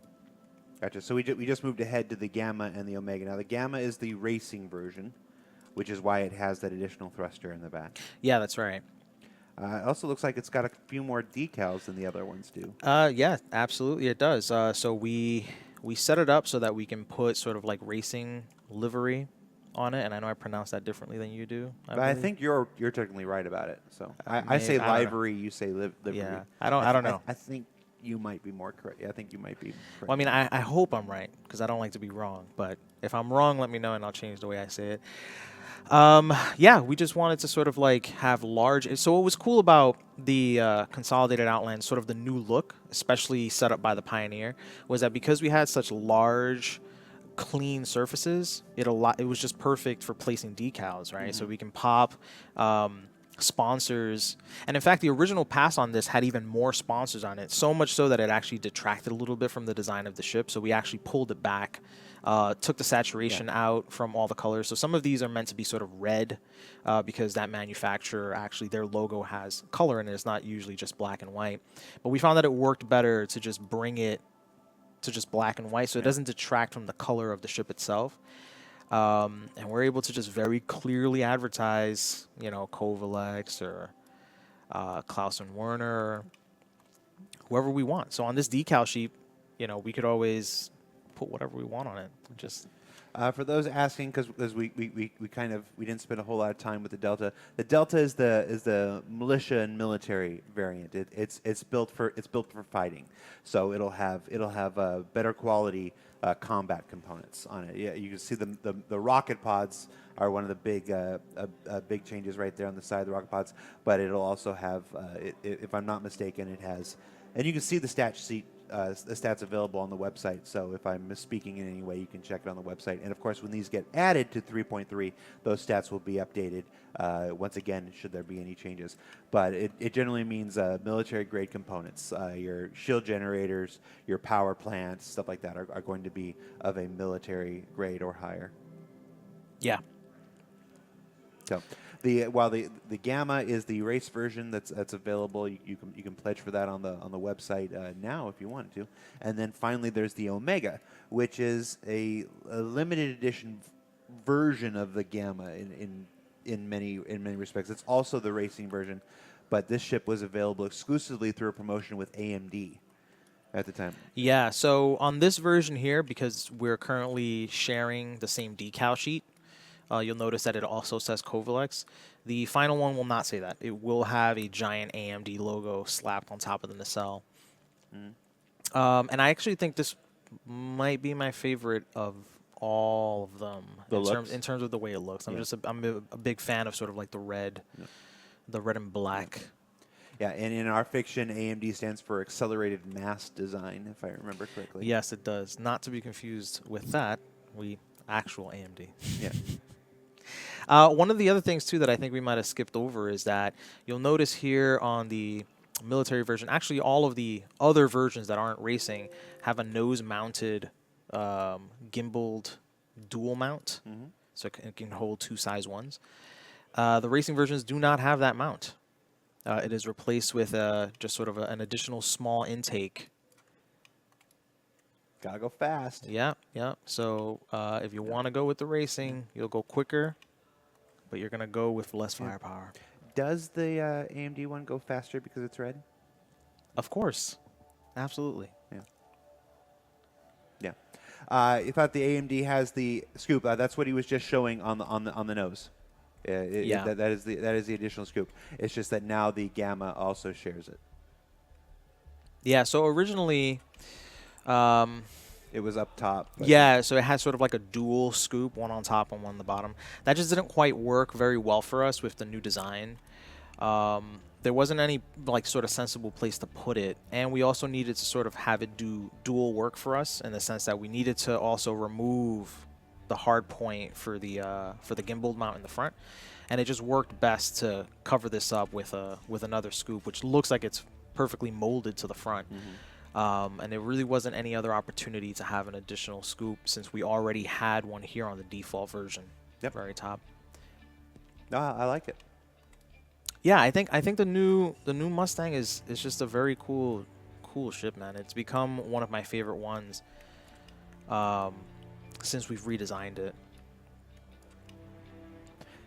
Gotcha. So we just moved ahead to the Gamma and the Omega. Now the Gamma is the racing version, which is why it has that additional thruster in the back. Yeah, that's right. It also looks like it's got a few more decals than the other ones do. Yeah, absolutely, it does. So we set it up so that we can put sort of like racing livery on it, and I know I pronounce that differently than you do. But I think you're technically right about it. So I say livery, you say livery. Yeah, I don't know. I think you might be more correct. Yeah, I think you might be correct. Well, I mean, I hope I'm right, because I don't like to be wrong. But if I'm wrong, let me know, and I'll change the way I say it. Yeah, we just wanted to sort of like have large. So what was cool about the consolidated Outland, sort of the new look, especially set up by the Pioneer, was that because we had such large, clean surfaces, it was just perfect for placing decals, right? So we can pop sponsors, and in fact, the original pass on this had even more sponsors on it. So much so that it actually detracted a little bit from the design of the ship. So we actually pulled it back. Took the saturation out from all the colors. So some of these are meant to be sort of red because that manufacturer, actually their logo has color in it. It's not usually just black and white. But we found that it worked better to just bring it to just black and white so it doesn't detract from the color of the ship itself. And we're able to just very clearly advertise, Kovalex or Klaus and Werner, whoever we want. So on this decal sheet, we could always put whatever we want on it. Just For those asking, because we didn't spend a whole lot of time with the Delta. The Delta is the militia and military variant. It's built for fighting, so it'll have better quality combat components on it. Yeah, you can see the rocket pods are one of the big changes right there on the side of the rocket pods. But it'll also have, if I'm not mistaken, it has, and you can see the stats available on the website. So if I'm misspeaking in any way, you can check it on the website. And of course, when these get added to 3.3, those stats will be updated once again, should there be any changes. But it generally means military grade components. Your shield generators, your power plants, stuff like that are going to be of a military grade or higher. yeah. So while the Gamma is the race version that's available, you can pledge for that on the website now if you wanted to. And then finally there's the Omega, which is a limited edition version of the Gamma in many respects. It's also the racing version, but this ship was available exclusively through a promotion with AMD at the time. Yeah, so on this version here, because we're currently sharing the same decal sheet, you'll notice that it also says Kovalex. The final one will not say that. It will have a giant AMD logo slapped on top of the nacelle. And I actually think this might be my favorite of all of them in terms of the way it looks. I'm a big fan of sort of like the red and black. Yeah, and in our fiction, AMD stands for Accelerated Mass Design, if I remember correctly. Yes, it does. Not to be confused with that. Actual AMD. Yeah. One of the other things, too, that I think we might have skipped over is that you'll notice here on the military version, actually all of the other versions that aren't racing have a nose-mounted gimbaled dual mount, so it can hold two size 1s. The racing versions do not have that mount. It is replaced with just sort of an additional small intake. Gotta go fast. Yeah. So if you want to go with the racing, you'll go quicker, but you're going to go with less firepower. Does the AMD one go faster because it's red? Of course. Absolutely. Yeah. You thought the AMD has the scoop. That's what he was just showing on the nose. That is the additional scoop. It's just that now the Gamma also shares it. Yeah. So originally, it was up top. Yeah. So it had sort of like a dual scoop, one on top and one on the bottom. That just didn't quite work very well for us with the new design. There wasn't any like sort of sensible place to put it, and we also needed to sort of have it do dual work for us in the sense that we needed to also remove the hard point for the gimbal mount in the front, and it just worked best to cover this up with another scoop, which looks like it's perfectly molded to the front. And there really wasn't any other opportunity to have an additional scoop since we already had one here on the default version. Yep. Very top. No, I like it. Yeah, I think the new Mustang is just a very cool ship, man. It's become one of my favorite ones since we've redesigned it.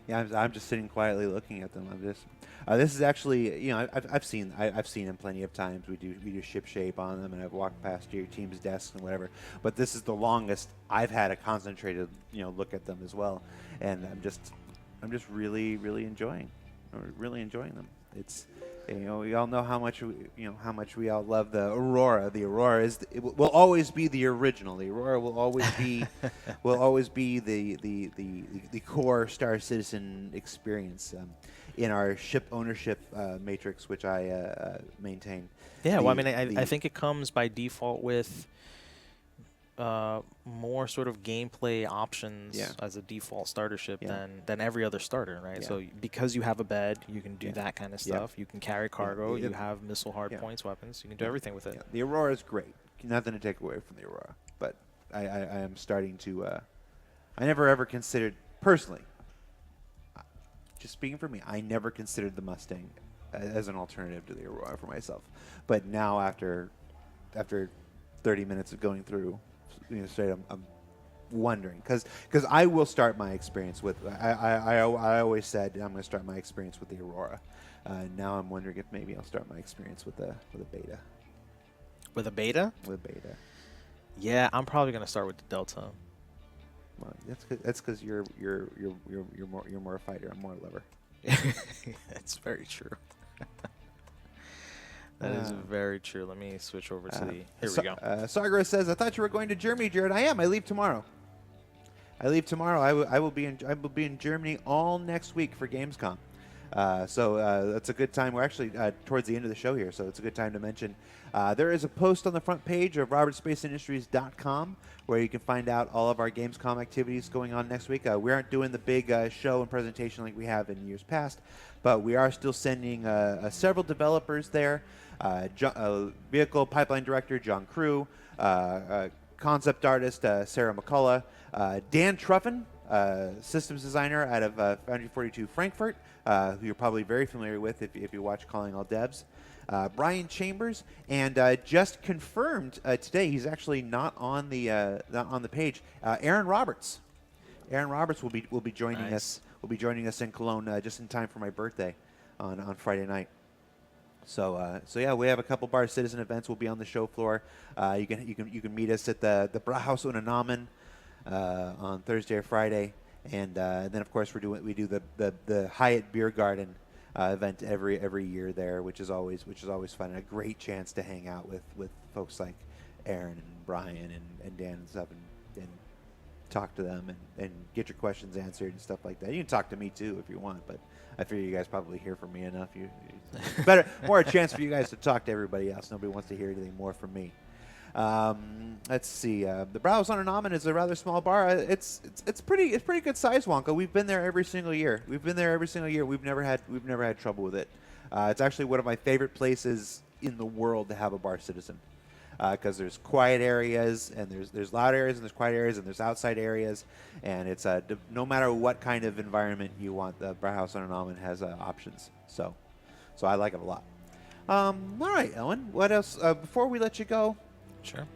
Yeah, I'm just sitting quietly looking at them. This is actually, I've seen them plenty of times. We do ship shape on them, and I've walked past your team's desks and whatever. But this is the longest I've had a concentrated look at them as well, and I'm just really enjoying them. We all know how much we all love the Aurora. The Aurora will always be the original. The Aurora will always be the core Star Citizen experience in our ship ownership matrix, which I maintain. Yeah, well, I The- mean, I think it comes by default with more sort of gameplay options Yeah. as a default starter ship Yeah. than every other starter, right? Yeah. So because you have a bed, you can do Yeah. that kind of Yeah. stuff. You can carry cargo. Yeah. You have missile hard Yeah. points, weapons. You can do everything with it. Yeah, the Aurora is great. Nothing to take away from the Aurora, but I am starting to. I never ever considered personally. Just speaking for me, I never considered the Mustang as an alternative to the Aurora for myself. But now, after 30 minutes of going through, straight, I'm wondering because I will start my experience with. I always said I'm going to start my experience with the Aurora. Now I'm wondering if maybe I'll start my experience with a beta. With a beta? With beta. Yeah, I'm probably gonna start with the Delta. Well, that's because you're more a fighter. I'm more a lover. That's very true. That is very true. Let me switch over to the. Here we go. Sagra says, "I thought you were going to Germany, Jared. I am. I leave tomorrow. I will be in Germany all next week for Gamescom. So that's a good time. We're actually towards the end of the show here, so it's a good time to mention. There is a post on the front page of RobertSpaceIndustries.com where you can find out all of our Gamescom activities going on next week. We aren't doing the big show and presentation like we have in years past, but we are still sending several developers there. Vehicle Pipeline Director John Crew, concept artist Sarah McCullough, Dan Truffin, systems designer out of Foundry 42 Frankfurt, who you're probably very familiar with if you watch Calling All Devs. Brian Chambers, and just confirmed today, he's actually not on the page. Aaron Roberts. Aaron Roberts will be joining Nice. us. Will be joining us in Cologne just in time for my birthday on Friday night. So yeah, we have a couple Bar Citizen events. We'll be on the show floor. You can meet us at the Brauhaus Unnamen on Thursday or Friday, and then of course we do the Hyatt Beer Garden event every year there, which is always fun and a great chance to hang out with folks like Aaron and Brian and Dan and stuff and talk to them and get your questions answered and stuff like that. You can talk to me too if you want, but I figure you guys probably hear from me enough. You more a chance for you guys to talk to everybody else. Nobody wants to hear anything more from me. Let's see. The Brauhaus Unnamen is a rather small bar. It's pretty good size, Wonka. We've been there every single year. We've never had trouble with it. It's actually one of my favorite places in the world to have a Bar Citizen. Because there's quiet areas and there's loud areas and there's quiet areas and there's outside areas, and it's no matter what kind of environment you want, the Brauhaus Unnamen has options. So I like it a lot. All right, Ellen. What else? Before we let you go, Sure.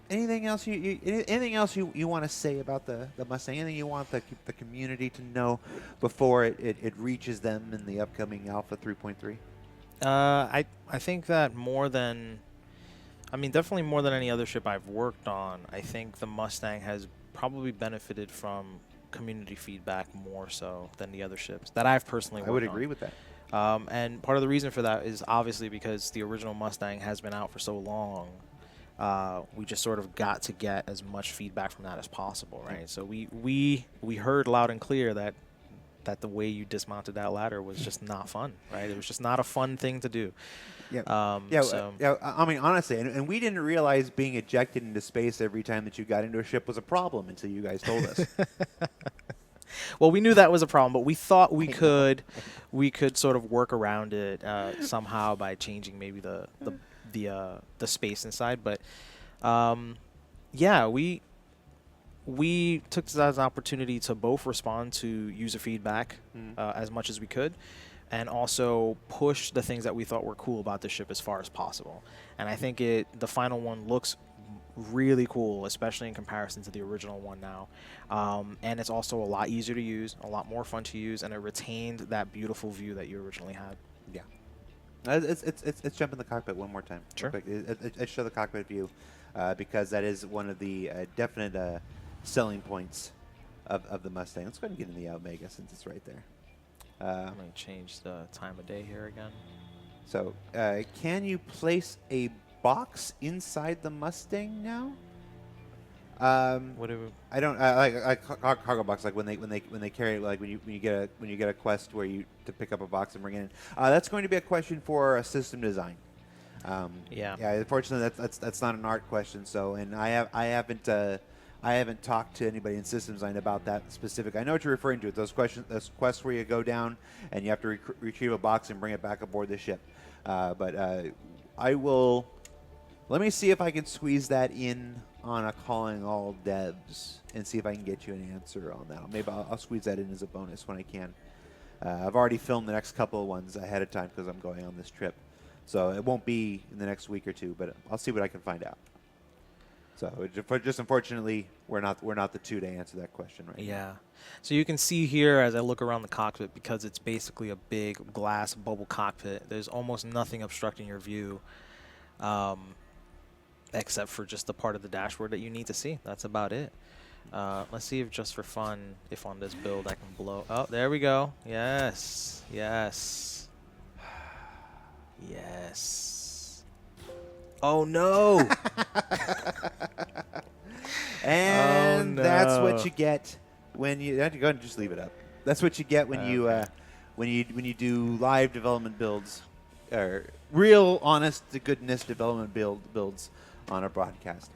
anything else you want to say about the Mustang? Anything you want the community to know before it reaches them in the upcoming Alpha 3.3? I think that definitely more than any other ship I've worked on, I think the Mustang has probably benefited from community feedback more so than the other ships that I've personally worked I would on. agree with that. And part of the reason for that is obviously because the original Mustang has been out for so long. We just sort of got to get as much feedback from that as possible, right? So we heard loud and clear that the way you dismounted that ladder was just not fun, right? It was just not a fun thing to do. Yeah. So I mean, honestly, and we didn't realize being ejected into space every time that you got into a ship was a problem until you guys told us. well, we knew that was a problem, but we thought we could sort of work around it somehow by changing maybe the space inside. But yeah, we took this as an opportunity to both respond to user feedback as much as we could, and also push the things that we thought were cool about the ship as far as possible. And I think the final one looks really cool, especially in comparison to the original one now. And it's also a lot easier to use, a lot more fun to use, and it retained that beautiful view that you originally had. Yeah. Let's jump in the cockpit one more time. Sure. Real quick. Let's show the cockpit view because that is one of the definite selling points of the Mustang. Let's go ahead and get in the Omega since it's right there. I'm going to change the time of day here again. So, can you place a box inside the Mustang now? What do we, I don't cargo box, like when they carry it, like when you get a quest where you to pick up a box and bring it in. That's going to be a question for a system design. Yeah. Unfortunately, that's not an art question. So, and I haven't talked to anybody in system design about that specific. I know what you're referring to. Those quests where you go down and you have to retrieve a box and bring it back aboard the ship. But I will. Let me see if I can squeeze that in on a calling all devs and see if I can get you an answer on that. Maybe I'll squeeze that in as a bonus when I can. I've already filmed the next couple of ones ahead of time because I'm going on this trip. So it won't be in the next week or two, but I'll see what I can find out. So just unfortunately, we're not the two to answer that question right now. Yeah. So you can see here as I look around the cockpit, because it's basically a big glass bubble cockpit, there's almost nothing obstructing your view, except for just the part of the dashboard that you need to see. That's about it. Let's see if just for fun, if on this build I can blow. Oh, there we go. Yes. Yes. Yes. Oh, no. And that's what no. you get when you go ahead and just leave it up. That's what you get when you do live development builds, or real, honest to goodness development builds on a broadcast.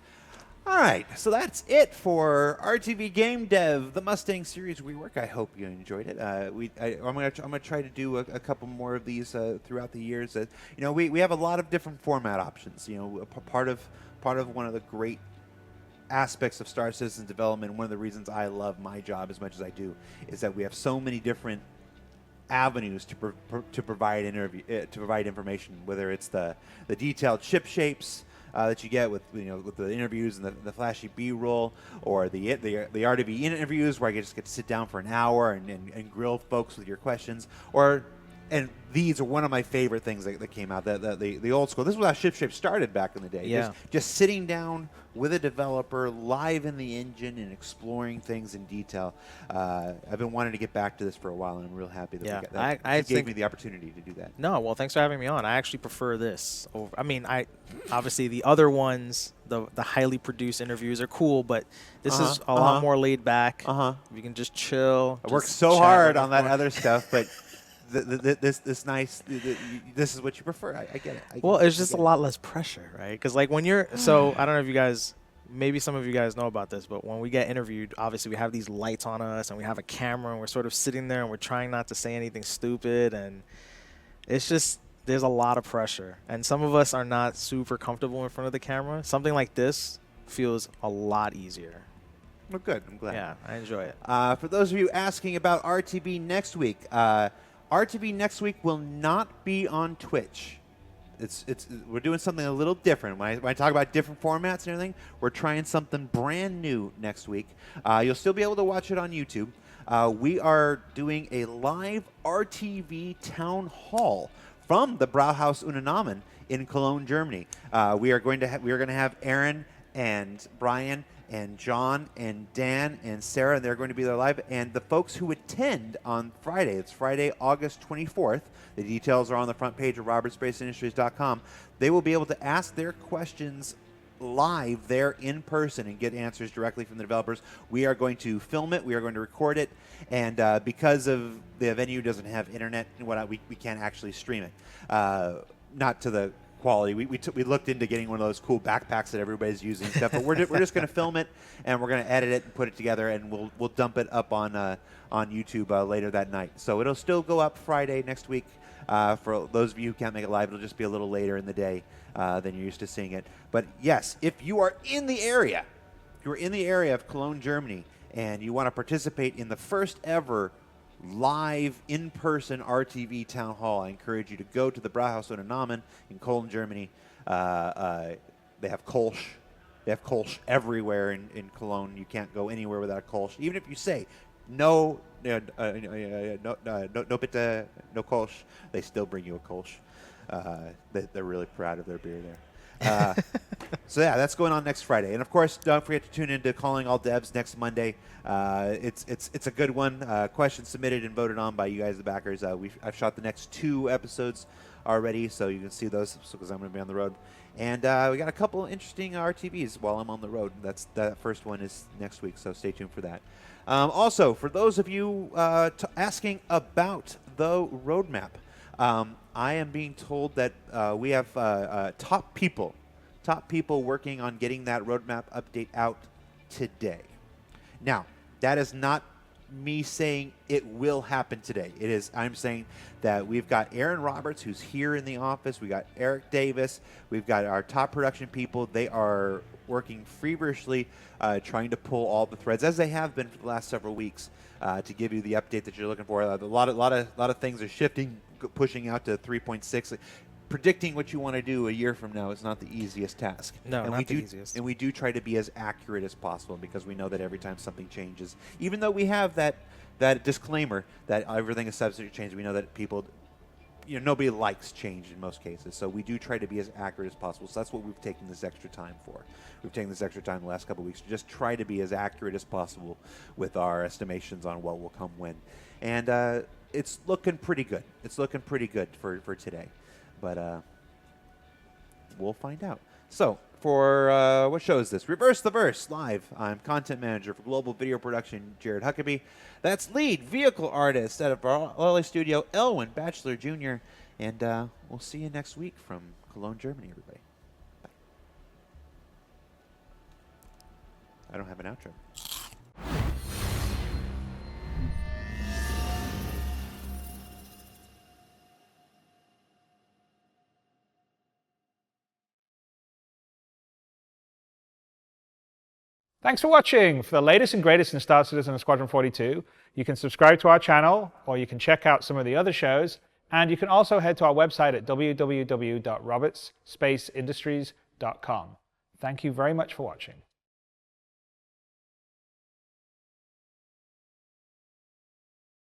All right, so that's it for RTV Game Dev, the Mustang series rework. I hope you enjoyed it. I'm gonna try to do a couple more of these throughout the years. We have a lot of different format options. Part of one of the great aspects of Star Citizen development, one of the reasons I love my job as much as I do, is that we have so many different avenues to provide information, whether it's the detailed ship shapes that you get with the interviews and the flashy B-roll, or the RTV interviews where I just get to sit down for an hour and grill folks with your questions, and these are one of my favorite things that came out. The old school. This was how ShipShape started back in the day. Yeah. Just sitting down with a developer live in the engine and exploring things in detail. I've been wanting to get back to this for a while, and I'm real happy that you gave me the opportunity to do that. No, well, thanks for having me on. I actually prefer this over. I mean, obviously the other ones, the highly produced interviews are cool, but this is a lot more laid back. You can just chill. I worked so hard on that other stuff, but this is what you prefer. I get it. Well, it's just a lot less pressure, right? Because like when you're, so I don't know if you guys, maybe some of you guys know about this, but when we get interviewed, obviously we have these lights on us and we have a camera and we're sort of sitting there and we're trying not to say anything stupid, and it's just, there's a lot of pressure. And some of us are not super comfortable in front of the camera. Something like this feels a lot easier. Well, good. I'm glad. Yeah, I enjoy it. For those of you asking about RTB next week, RTV next week will not be on Twitch. We're doing something a little different. When I talk about different formats and everything, we're trying something brand new next week. You'll still be able to watch it on YouTube. We are doing a live RTV town hall from the Brauhaus Unnahmen in Cologne, Germany. We are going to have Aaron and Brian and John and Dan and Sarah, and they're going to be there live. And the folks who attend on Friday, it's Friday, August 24th. The details are on the front page of robertspaceindustries.com. They will be able to ask their questions live there in person and get answers directly from the developers. We are going to film it. We are going to record it. And because of the venue doesn't have internet and whatnot, we can't actually stream it. Not to the quality. We looked into getting one of those cool backpacks that everybody's using and stuff, but we're just going to film it, and we're going to edit it and put it together, and we'll dump it up on YouTube later that night. So it'll still go up Friday next week. For those of you who can't make it live, it'll just be a little later in the day than you're used to seeing it. But yes, if you are in the area, of Cologne, Germany, and you want to participate in the first ever live in-person RTV town hall, I encourage you to go to the Brauhaus Unnahmen in Cologne, Germany. They have Kolsch. They have Kolsch everywhere in Cologne. You can't go anywhere without a Kolsch. Even if you say no bitte, no Kolsch, they still bring you a Kolsch. They're really proud of their beer there. So yeah, that's going on next Friday, and of course, don't forget to tune into Calling All Devs next Monday. It's a good one. Questions submitted and voted on by you guys, the backers. I've shot the next 2 episodes already, so you can see those because I'm going to be on the road. And we got a couple interesting RTVs while I'm on the road. That first one is next week, so stay tuned for that. Also, for those of you asking about the roadmap, I am being told that we have top people working on getting that roadmap update out today. Now, that is not me saying it will happen today. It is, I'm saying that we've got Aaron Roberts, who's here in the office. We got Eric Davis. We've got our top production people. They are working feverishly, trying to pull all the threads, as they have been for the last several weeks, to give you the update that you're looking for. A lot of things are shifting, pushing out to 3.6. Predicting what you want to do a year from now is not the easiest task. No, and not the easiest. And we do try to be as accurate as possible because we know that every time something changes, even though we have that disclaimer that everything is subject to change, we know that people, nobody likes change in most cases. So we do try to be as accurate as possible. So that's what we've taken this extra time for. We've taken this extra time the last couple of weeks to just try to be as accurate as possible with our estimations on what will come when. And it's looking pretty good. It's looking pretty good for today. But we'll find out. So, for what show is this? Reverse the Verse live. I'm content manager for global video production, Jared Huckabee. That's lead vehicle artist out of our LA studio, Elwin Batchelor Jr. And we'll see you next week from Cologne, Germany, everybody. Bye. I don't have an outro. Thanks for watching. For the latest and greatest in Star Citizen and Squadron 42, you can subscribe to our channel, or you can check out some of the other shows, and you can also head to our website at www.robertsspaceindustries.com. Thank you very much for watching.